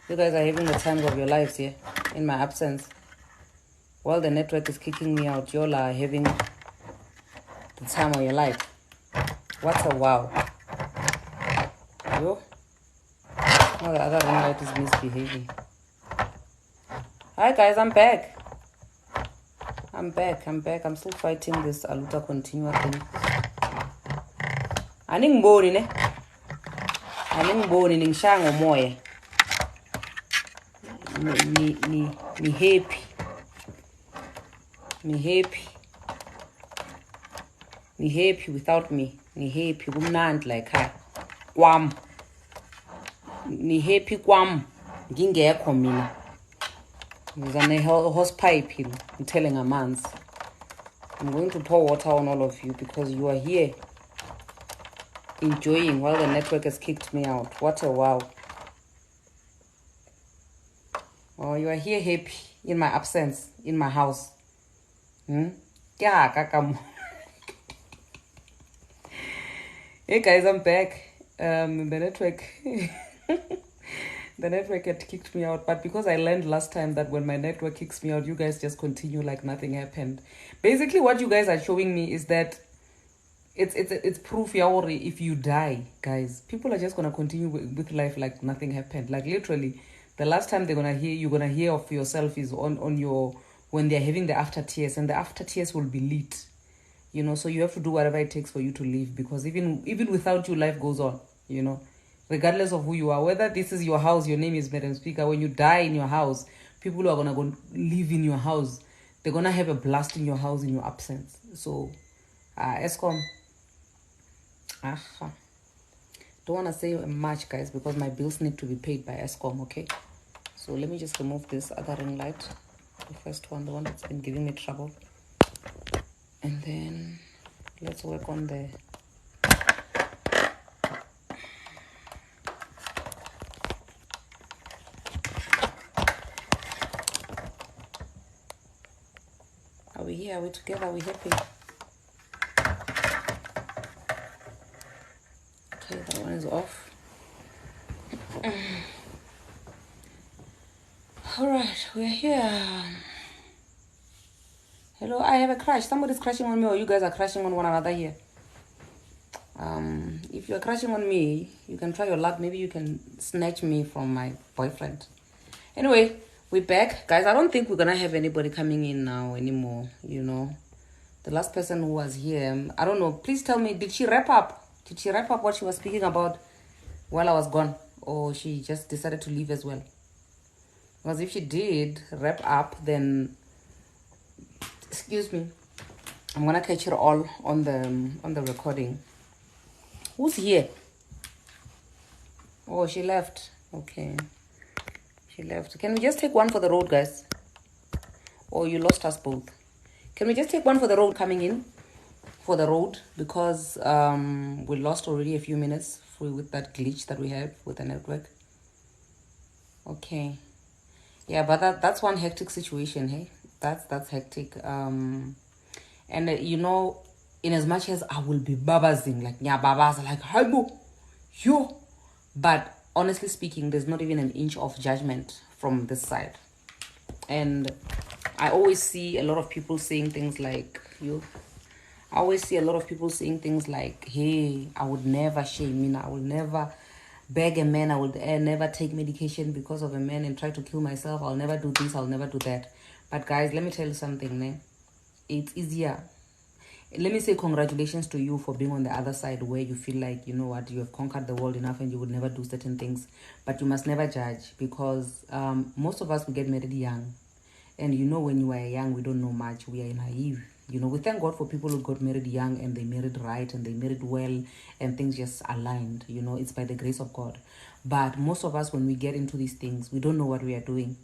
You guys are having the times of your lives here, in my absence. While the network is kicking me out, you all are having the time of your life. What a wow. Yo. Oh, the other ring light is misbehaving. Hi guys, I'm back. I'm still fighting this aluta continua thing. Aningiboni ne? Aningiboni ningishaya ngomoya. Ni happy. Ni happy without me. Ni happy kumnandi like hi. Kwam. Ni happy kwam. Ngingekho mina. There's a hose pipe here. I'm telling a man's. I'm going to pour water on all of you because you are here enjoying while the network has kicked me out. What a wow. Oh, you are here happy in my absence, in my house. Yeah, kakam. Hey guys, I'm back. The network the network had kicked me out, but because I learned last time that when my network kicks me out, you guys just continue like nothing happened. Basically, what you guys are showing me is that it's proof, Yaori, if you die, guys, people are just gonna continue with life like nothing happened. Like literally, the last time you're gonna hear of yourself is on your when they're having the after tears, and the after tears will be lit. You know, so you have to do whatever it takes for you to live, because even without you, life goes on, you know, regardless of who you are, whether this is your house, your name is Madam Speaker. When you die in your house, people who are gonna go live in your house, they're gonna have a blast in your house in your absence. So Eskom, don't want to say much, guys, because my bills need to be paid by Eskom. Okay, so let me just remove this other ring light, the first one, the one that's been giving me trouble, and then let's work on the Are we here? Are we together? Are we happy? Okay, that one is off. Alright, we're here. Hello, I have a crash. Somebody's crashing on me, or you guys are crashing on one another here. If you're crashing on me, you can try your luck. Maybe you can snatch me from my boyfriend. Anyway, we're back. Guys, I don't think we're gonna have anybody coming in now anymore, you know. The last person who was here, I don't know. Please tell me, did she wrap up? Did she wrap up what she was speaking about while I was gone? Or she just decided to leave as well? Because if she did wrap up, then, excuse me, I'm going to catch her all on the recording. Who's here? Oh, she left. Okay. She left. Can we just take one for the road, guys? Or you lost us both? Can we just take one for the road coming in? For the road, because we lost already a few minutes with that glitch that we have with the network. Okay. Yeah, but that's one hectic situation, hey? That's hectic. And you know, in as much as I will be babazing, like, yeah, babas, like, hi, yo. But honestly speaking, there's not even an inch of judgment from this side. And I always see a lot of people saying things like, I always see a lot of people saying things like, hey, I would never shame Mina. I would never beg a man. I would never take medication because of a man and try to kill myself. I'll never do this. I'll never do that. But guys, let me tell you something, man. It's easier. let me say congratulations to you for being on the other side where you feel like, you know what, you have conquered the world enough and you would never do certain things. But you must never judge, because most of us, we get married young. And you know, when you are young, we don't know much. We are naive. You know, we thank God for people who got married young and they married right and they married well and things just aligned. You know, it's by the grace of God. But most of us, when we get into these things, we don't know what we are doing.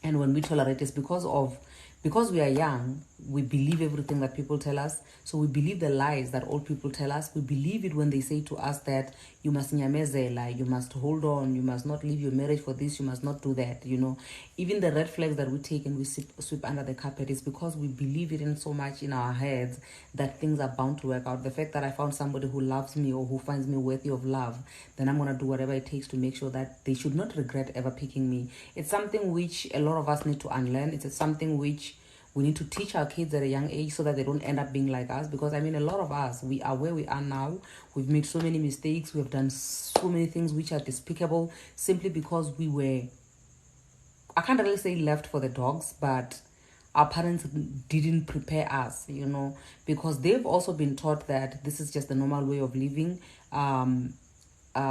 And when we tolerate, it's because we are young, we believe everything that people tell us. So we believe the lies that old people tell us. We believe it when they say to us that you must nyamezela, you must hold on, you must not leave your marriage for this, you must not do that. You know, even the red flags that we take and we sweep under the carpet is because we believe it in so much in our heads that things are bound to work out. The fact that I found somebody who loves me or who finds me worthy of love, then I'm gonna do whatever it takes to make sure that they should not regret ever picking me. It's something which a lot of us need to unlearn. It's something which we need to teach our kids at a young age so that they don't end up being like us. Because I mean, a lot of us, we are where we are now. We've made so many mistakes. We have done so many things which are despicable simply because we were, I can't really say left for the dogs, but our parents didn't prepare us, you know, because they've also been taught that this is just the normal way of living.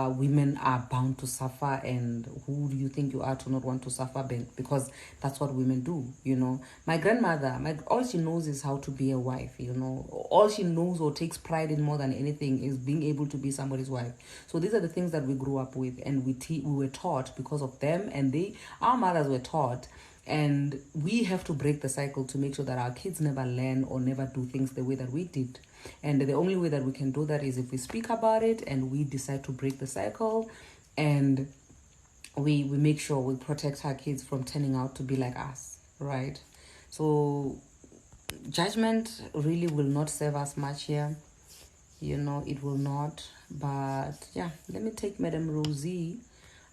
Women are bound to suffer, and who do you think you are to not want to suffer? Because that's what women do, you know. My grandmother, all she knows is how to be a wife, you know. All she knows or takes pride in more than anything is being able to be somebody's wife. So these are the things that we grew up with, and we were taught because of them, and our mothers were taught. And we have to break the cycle to make sure that our kids never learn or never do things the way that we did. And the only way that we can do that is if we speak about it and we decide to break the cycle, and we make sure we protect our kids from turning out to be like us, right? So judgment really will not serve us much here. You know, it will not. But yeah, let me take Madam Rosie.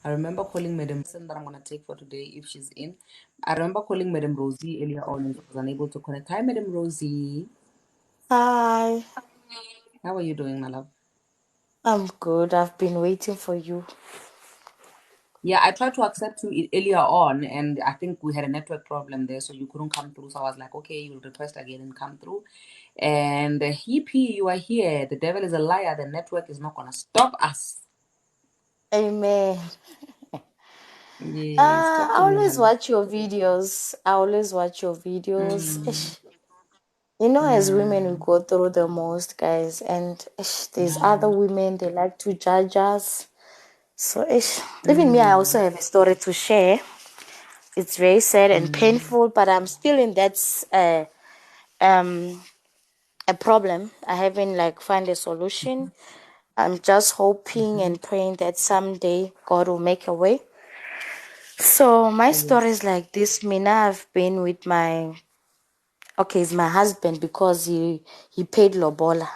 I remember calling Madam that I'm going to take for today if she's in. I remember calling Madam Rosie earlier on and she was unable to connect. Hi, Madam Rosie. Hi, How are you doing, my love? I'm good. I've been waiting for you. Yeah, I tried to accept you earlier on, and I think we had a network problem there, so you couldn't come through. So I was like, okay, you'll request again and come through. And hippie, you are here. The devil is a liar. The network is not going to stop us. Amen. Yes, talk I to me, my always love. watch your videos. Mm, You know, as women, we mm, go through the most, guys. And there's other mm, women, they like to judge us. So even me, I also mm, have a story to share. It's very sad and mm, painful, but I'm still in that um a problem. I haven't like find a solution. I'm just hoping mhm. and praying that someday God will make a way. So my Oh, story yes. is like this. Mina, I've been with it's my husband because he paid lobola.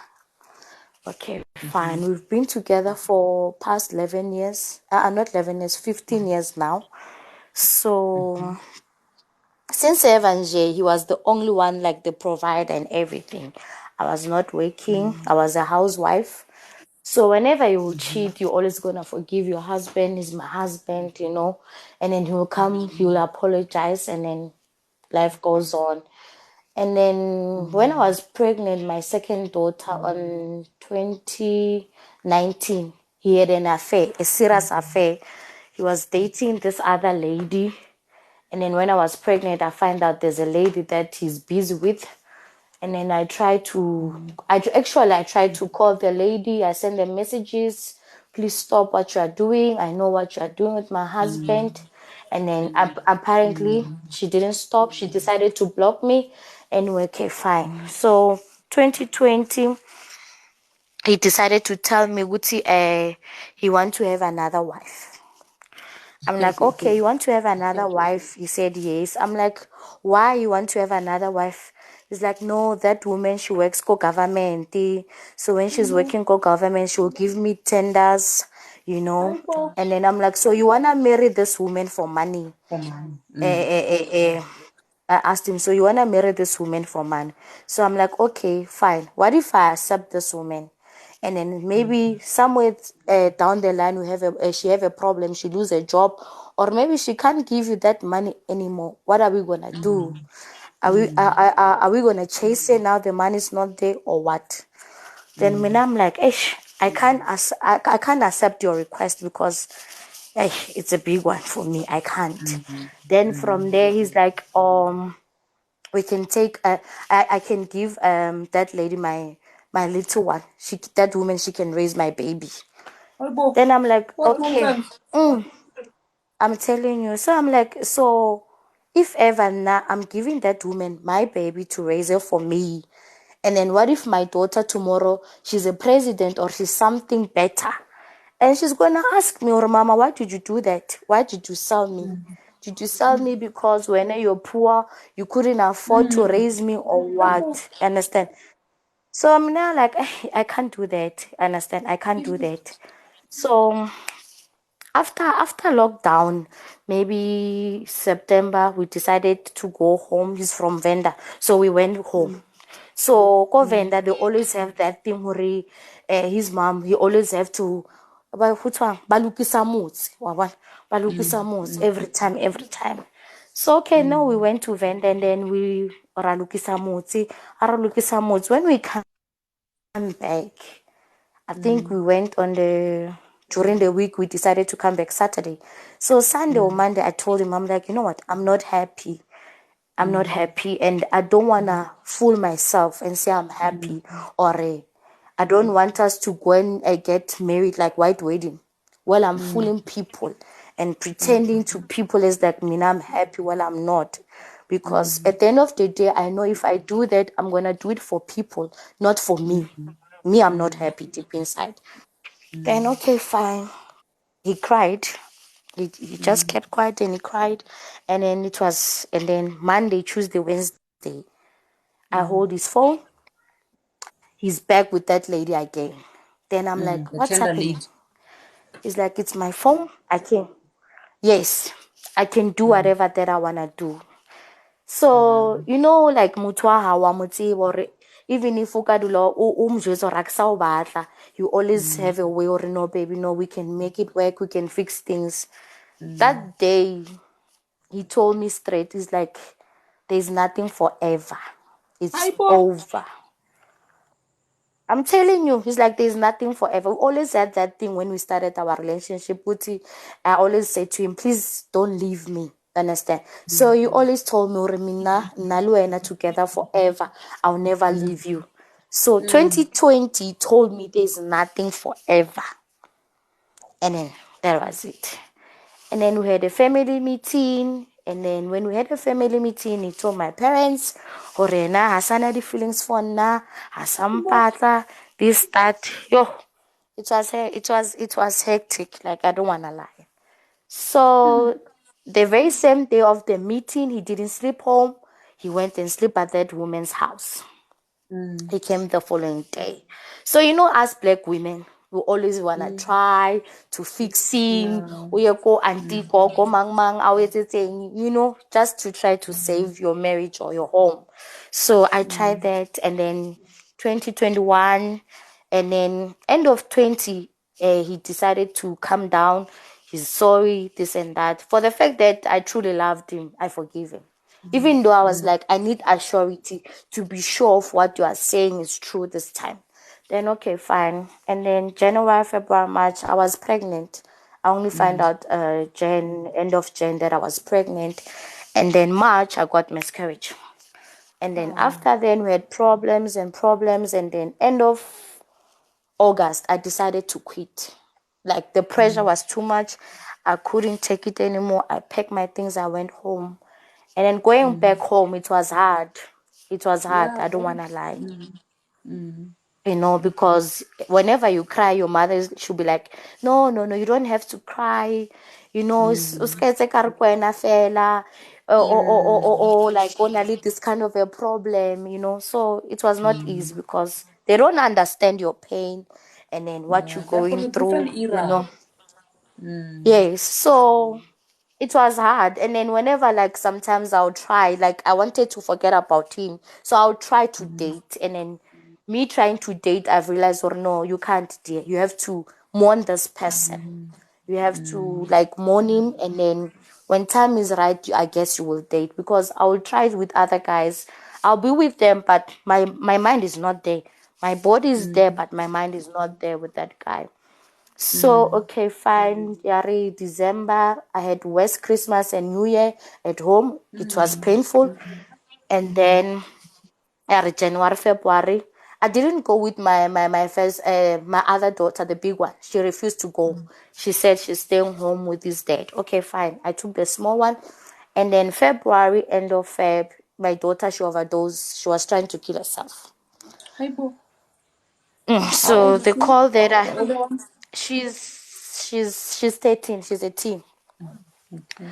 Okay, fine. Mhm, We've been together for past 11 years. Not 11 years, 15 years now. So mhm, since Evans, he was the only one like the provider and everything. I was not working. mm, I was a housewife. So whenever you will mhm, cheat, you're always gonna forgive your husband. He's my husband, you know. And then he'll come, he'll mm, apologize, and then life goes on. And then when I mm, was pregnant, my second daughter on 2019, he had an affair, a serious affair. He was dating this other lady. And then when I was pregnant, I find out there's a lady that he's busy with. And then I tried to call the lady. I send them messages. Please stop what you are doing. I know what you are doing with my mm, husband. And then apparently mm, she didn't stop. She decided to block me. Anyway, okay, fine. So 2020, he decided to tell me, Guti, he want to have another wife. I'm like, okay, you want to have another wife? He said, yes. I'm like, why you want to have another wife? He's like, no, that woman, she works for government. So when she's working for government, she'll give me tenders, you know. And then I'm like, so you want to marry this woman for money? Come on. Eh, eh, eh, eh. I asked him, so you want to marry this woman for money? So I'm like, okay, fine. What if I accept this woman? And then maybe somewhere down the line, she have a problem, she lose a job, or maybe she can't give you that money anymore. What are we going to do? Are we gonna chase it now? The money's not there or what? Then when I'm like, I can't accept your request because it's a big one for me. I can't. Then from there he's like, we can take I can give that lady my little one. That woman, she can raise my baby. Then I'm like, okay. I'm telling you. So I'm like, so if ever now I'm giving that woman my baby to raise her for me, and then what if my daughter tomorrow, she's a president or she's something better, and she's gonna ask me, or Mama, why did you do that? Why did you sell me? Did you sell me because when you're poor, you couldn't afford to raise me, or what? Understand? So I'm now like, I can't do that. Understand? I can't do that. So after lockdown, maybe September, we decided to go home. He's from Venda, so we went home. So go Venda, they always have that thing where his mom, he always have to balukisa mutsi, balukisa mutsi every time. So okay, now we went to Venda and then we ralukisa mutsi. When we come back, I think we went during the week, we decided to come back Saturday. So Sunday or Monday, I told him, I'm like, you know what? I'm not happy. I'm not happy, and I don't want to fool myself and say I'm happy, or I don't want us to go and get married like white wedding. Well, I'm fooling people and pretending to people as like, me, I'm happy. Well, I'm not. Because at the end of the day, I know if I do that, I'm going to do it for people, not for me. Me, I'm not happy deep inside. Then, okay, fine. He cried. He just kept quiet and he cried. And then Monday, Tuesday, Wednesday, I hold his phone. He's back with that lady again. Then I'm like, what's happening? He's like, it's my phone. Yes, I can do whatever that I want to do. So, like mutwa hawa mutsi or even if you always have a way or no, baby, no, we can make it work, we can fix things. That day, he told me straight, he's like, there's nothing forever. It's over. I'm telling you, he's like, there's nothing forever. We always had that thing when we started our relationship. I always said to him, please don't leave me. Understand? So you always told me, Remina, Naluena together forever. I'll never leave you. So 2020 told me there's nothing forever. And then that was it. And then we had a family meeting. And then when we had a family meeting, he told my parents, Horena, hasana the feelings for na, hasampata, this, that. Yo, it was hectic. Like, I don't want to lie. So the very same day of the meeting, he didn't sleep home. He went and slept at that woman's house. He came the following day. So, as black women, we always want to try to fix him. We go auntie, go mang, just to try to save your marriage or your home. So I tried that, and then 2021, and then end of 20, he decided to come down. He's sorry, this and that. For the fact that I truly loved him, I forgive him. Even though I was like, I need assurity to be sure of what you are saying is true this time. Then, okay, fine. And then January, February, March, I was pregnant. I only found out end of Jan that I was pregnant. And then March, I got miscarriage. And then after then, we had problems. And then end of August, I decided to quit. Like, the pressure was too much. I couldn't take it anymore. I packed my things. I went home. And then going back home, it was hard. It was hard. I don't want to lie. Because whenever you cry, your mother should be like, no, you don't have to cry. Usketse ka re kwena fela, or like only this kind of a problem. So it was not easy because they don't understand your pain and then what you're going through. Yes. So it was hard. And then whenever, like, sometimes I'll try, like, I wanted to forget about him. So I'll try to date. And then me trying to date, I've realized, or no, you can't date. You have to mourn this person. You have to, like, mourn him. And then when time is right, I guess you will date, because I will try it with other guys. I'll be with them, but my mind is not there. My body is there, but my mind is not there with that guy. So, okay, fine. Yari, December, I had West Christmas and New Year at home. It was painful. And then January, February, I didn't go with my first, my other daughter, the big one. She refused to go. She said she's staying home with his dad. Okay, fine. I took the small one. And then February, end of Feb, my daughter, she overdosed. She was trying to kill herself. Hi, Bo. So the call that The older one? she's 13. She's a teen. Okay.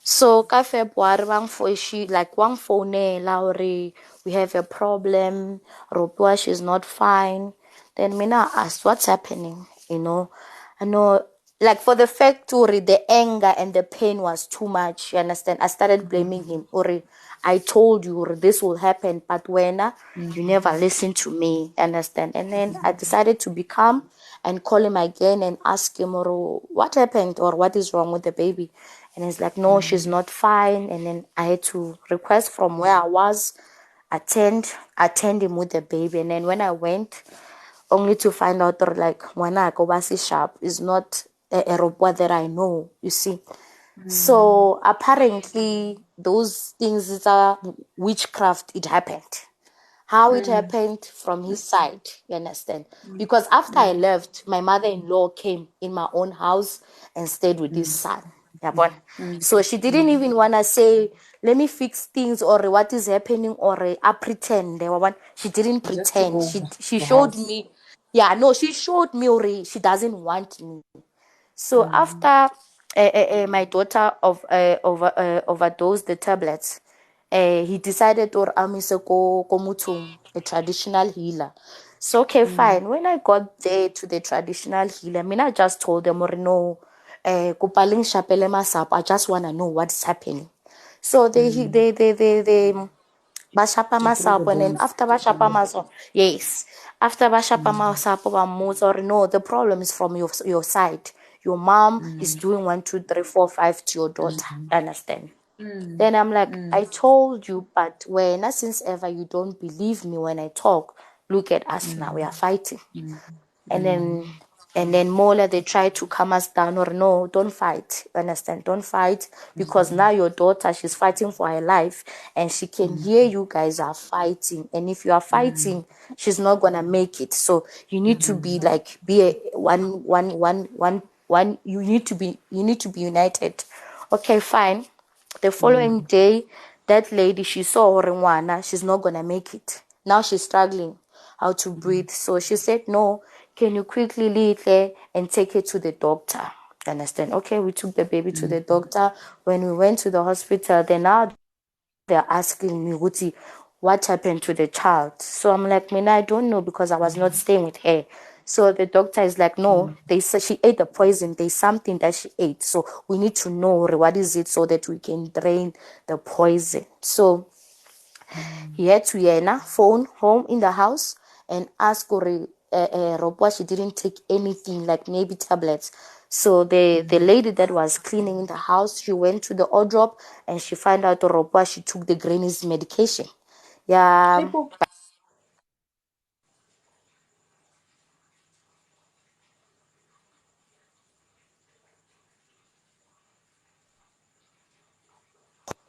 So ka February she like one phone Lauri, we have a problem. Ropua, she's not fine. Then Mina asked what's happening, you know. I know, like, for the fact Uri, the anger and the pain was too much, you understand? I started blaming him. Uri, I told you Uri, this will happen, but when you never listen to me, understand? And then I decided to be calm and call him again and ask him, Uri, what happened or what is wrong with the baby? And he's like, no, she's not fine. And then I had to request from where I was, attend him with the baby. And then when I went, only to find out that, like, Wanako Basi Sharp is not a robot that I know, you see. So apparently those things are witchcraft. It happened. How it happened from his side, you understand? Because after I left, my mother-in-law came in my own house and stayed with his son. Yeah, so she didn't even want to say, let me fix things or what is happening or I pretend. She didn't pretend. She showed me. Yeah, no, she showed me already. She doesn't want me. So after my daughter overdosed the tablets, he decided or amise ko mutung, a traditional healer. So okay, fine. When I got there to the traditional healer, I mean, I just told them, or no, kupaling shapele masap. I just want to know what's happening. So they Bashapa Masapo, and then after Bashapa Masapo, yes, after Bashapa Masapo, or no, the problem is from your side. Your mom is doing 1, 2, 3, 4, 5 to your daughter. Understand? Then I'm like, I told you, but when since ever you don't believe me when I talk, look at us now, we are fighting. And then Mola, they try to calm us down, or no, don't fight. Understand? Don't fight, because now your daughter, she's fighting for her life and she can hear you guys are fighting. And if you are fighting, she's not gonna make it. So you need to be like, be a one. You need to be united. Okay, fine. The following day, that lady, she saw Orengwana, she's not gonna make it. Now she's struggling how to breathe. So she said, no, can you quickly lead her and take her to the doctor? Understand? Okay, we took the baby to the doctor. When we went to the hospital, then now they're asking me, Wuti, what happened to the child? So I'm like, Mina, I don't know, because I was not staying with her. So the doctor is like, no, they said she ate the poison. There's something that she ate. So we need to know what is it so that we can drain the poison. So he had to phone home in the house and ask Robwa, she didn't take anything, like maybe tablets. So the lady that was cleaning in the house, she went to the wardrobe and she found out Robwa, she took the granny's medication. Yeah.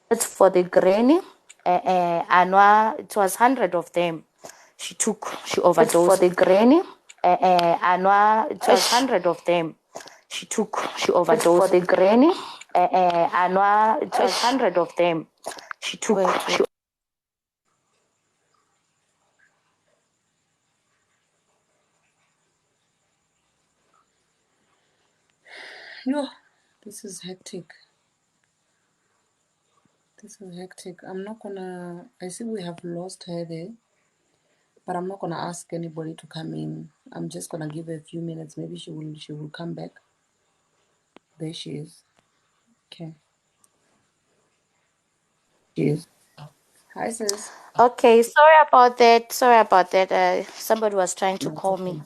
It's for the granny. Anwa, it was 100 of them. She overdosed. For the granny. Anwa, it was 100 of them. She overdosed. For the granny. Anwa, it was 100 of them. She Yo, this is hectic. I'm not gonna. I see we have lost her there, but I'm not gonna ask anybody to come in. I'm just gonna give her a few minutes. Maybe she will come back. There she is. Okay. She is. Hi, sis. Okay, sorry about that. Somebody was trying to call me.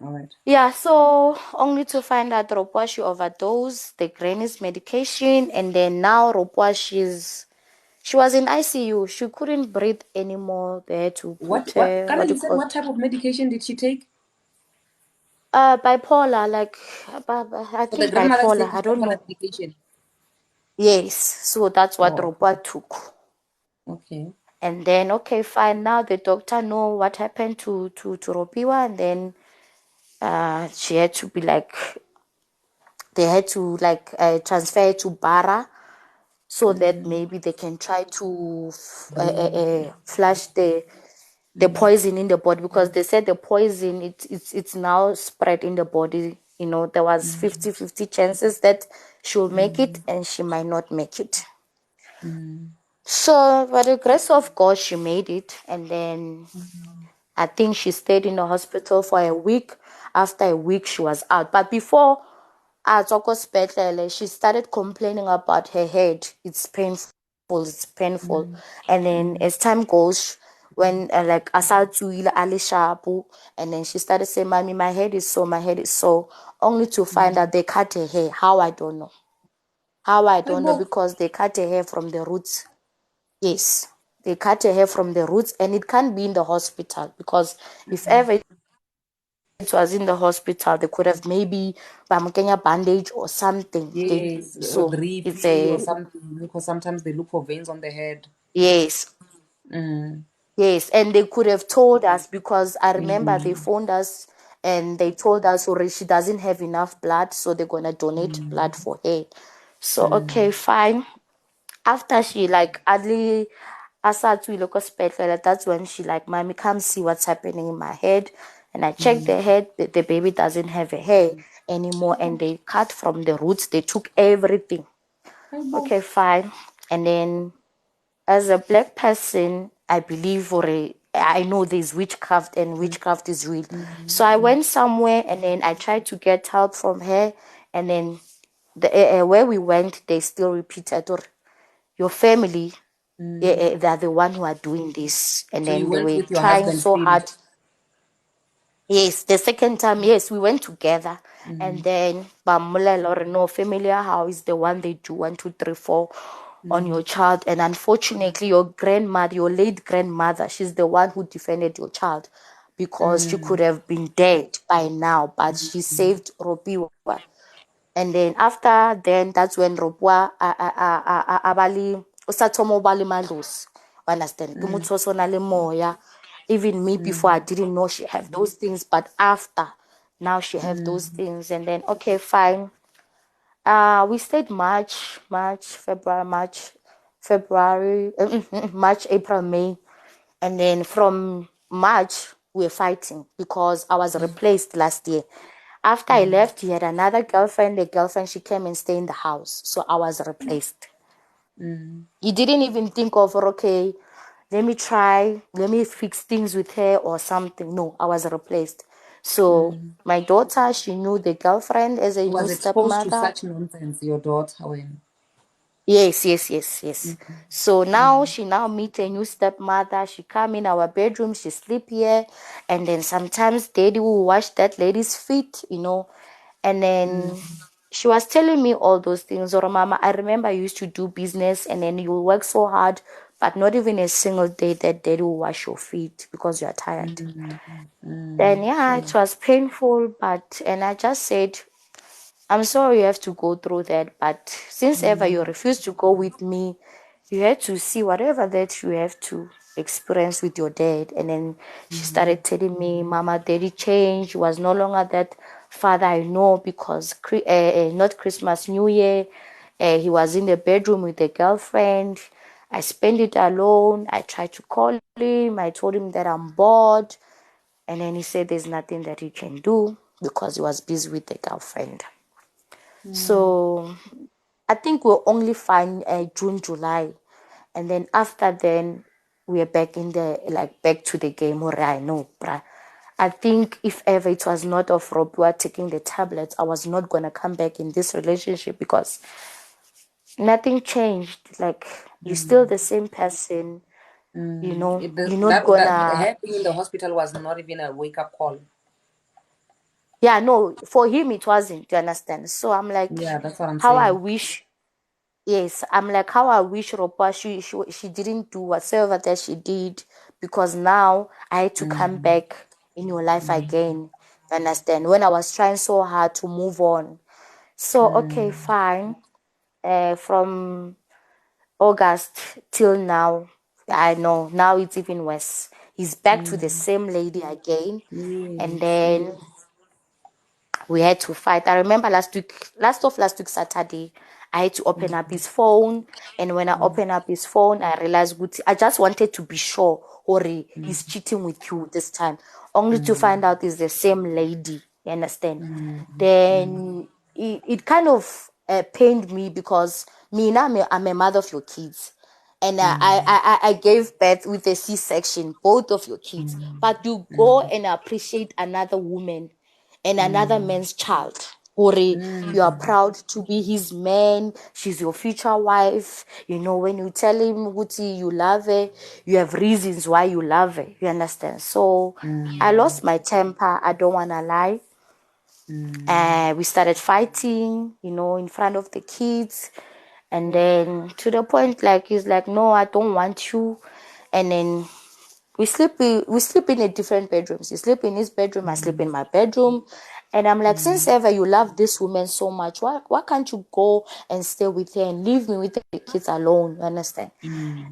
All right. Yeah, so only to find out Ropwa she overdosed the granny's medication, and then now Ropwa she was in ICU. She couldn't breathe anymore. They had to put her Carla, what do you you said call what type of medication did she take? bipolar, like I So the think grandmother is bipolar. taking I don't bipolar know. medication. Yes, so that's what Oh, Ropwa took. okay. And then okay, fine. Now the doctor know what happened to Ropiwa, and then she had to be like they had to like transfer to Bara so that maybe they can try to Bring. flush the poison in the body, because they said the poison it's now spread in the body. You know, there was 50-50 chances that she'll make it and she might not make it. So by the grace of God she made it, and then I think she stayed in the hospital for a week. After a week she was out, but before she started complaining about her head. It's painful. And then as time goes, when like asatuile alishapu, and then she started saying, "Mommy, my head is so," only to find out they cut her hair. How I don't know. Because they cut her hair from the roots. Yes, they cut her hair from the roots, and it can't be in the hospital, because if ever it was in the hospital, they could have maybe bamukenya bandage or something. Yes, or So drip it's or a something, because sometimes they look for veins on the head. yes, Mm. yes, and they could have told us, because I remember they phoned us and they told us already she doesn't have enough blood, so they're gonna donate blood for her. So okay, fine. After she like adly asathu iloko sibhedlela, that's when she like, "Mommy, come see what's happening in my head." And I checked the head, the baby doesn't have a hair anymore, and they cut from the roots, they took everything. Okay, fine. And then as a black person, I believe I know there's witchcraft, and witchcraft is real. So I went somewhere and then I tried to get help from her, and then where we went, they still repeated, "Or your family, they're the one who are doing this," and So you then they went were with your trying husband so still? hard. Yes, the second time, yes, we went together. And then Bamula Lord, no, familiar how is the one they do 1, 2, 3, 4 on your child. And unfortunately, your grandmother, your late grandmother, she's the one who defended your child, because she could have been dead by now, but she saved Ropiwa. And then after then, that's when Ropwa abali usathoma ubali madlozi. Understand? Ke motho o so na le moya. Even me before, I didn't know she have those things, but after now she have those things. And then okay, fine. We stayed February, March, April, May, and then from March we were fighting because I was replaced last year. After I left, he had another girlfriend. The girlfriend, she came and stayed in the house, so I was replaced. He didn't even think of, okay, let me fix things with her or something. No, I was replaced. So my daughter, she knew the girlfriend as a new Was exposed to stepmother. such nonsense, your daughter, when? Yes. So now she now meet a new stepmother. She come in our bedroom, she sleep here, and then sometimes daddy will wash that lady's feet, and then she was telling me all those things. Or mama, I remember I used to do business, and then you work so hard, but not even a single day that daddy will wash your feet because you are tired. Then yeah, it was painful, and I just said, "I'm sorry you have to go through that, but since ever you refused to go with me, you had to see whatever that you have to experience with your dad." And then she started telling me, "Mama, daddy changed. He was no longer that father I know, because not Christmas, New Year, he was in the bedroom with a girlfriend. I spent it alone. I tried to call him. I told him that I'm bored. And then he said there's nothing that he can do because he was busy with the girlfriend." So I think we're only fine June, July. And then after then, we are back back to the game. Where I know, bruh. I think if ever it was not of Robua taking the tablets, I was not going to come back in this relationship, because nothing changed. Like, you're still the same person, you're not That gonna. her being in the hospital was not even a wake-up call. Yeah, no, for him it wasn't. You understand? So I'm like, Yeah, that's what I'm how I saying. wish. Yes, I'm like, how I wish Ropa she didn't do whatsoever that she did, because now I had to come back in your life again. You understand? When I was trying so hard to move on. So okay, fine. From August till now, I know now it's even worse. He's back to the same lady again, and Yes, then we had to fight. I remember last week Saturday, I had to open up his phone, and when I opened up his phone, I realized I just wanted to be sure, Ori, he's cheating with you this time, only to find out it's the same lady. You understand? Then it kind of pained me, because me now I'm a mother of your kids. And I gave birth with a C-section, both of your kids. But you go and appreciate another woman and another man's child. Or you are proud to be his man. She's your future wife. You know, when you tell him, Guti, you love her, you have reasons why you love her. You understand? So I lost my temper. I don't want to lie. We started fighting, in front of the kids. And then to the point, like, he's like, no, I don't want you. And then we sleep in a different bedrooms. He sleep in his bedroom, I sleep in my bedroom. And I'm like, since ever you love this woman so much, why can't you go and stay with her and leave me with the kids alone? You understand?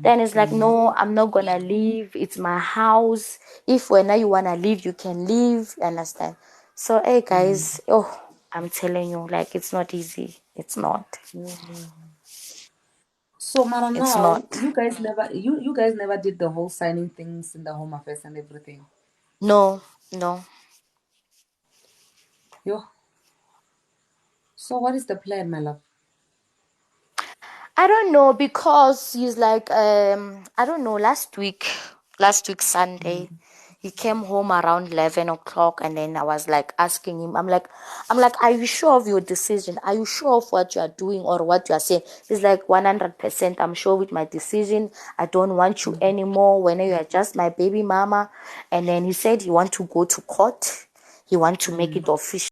Then it's like, no, I'm not gonna leave. It's my house. If whenever you wanna leave, you can leave. You understand? So hey guys, I'm telling you, like, it's not easy. It's not. So, Mara, It's now not. you guys never did the whole signing things in the Home Affairs and everything. No, no. Yo. So, what is the plan, my love? I don't know, because he's like, I don't know, last week Sunday, he came home around 11 o'clock, and then I was like asking him, I'm like, are you sure of your decision? Are you sure of what you are doing or what you are saying? He's like, 100%, I'm sure with my decision. I don't want you anymore when you are just my baby mama. And then he said he want to go to court. He want to make it official.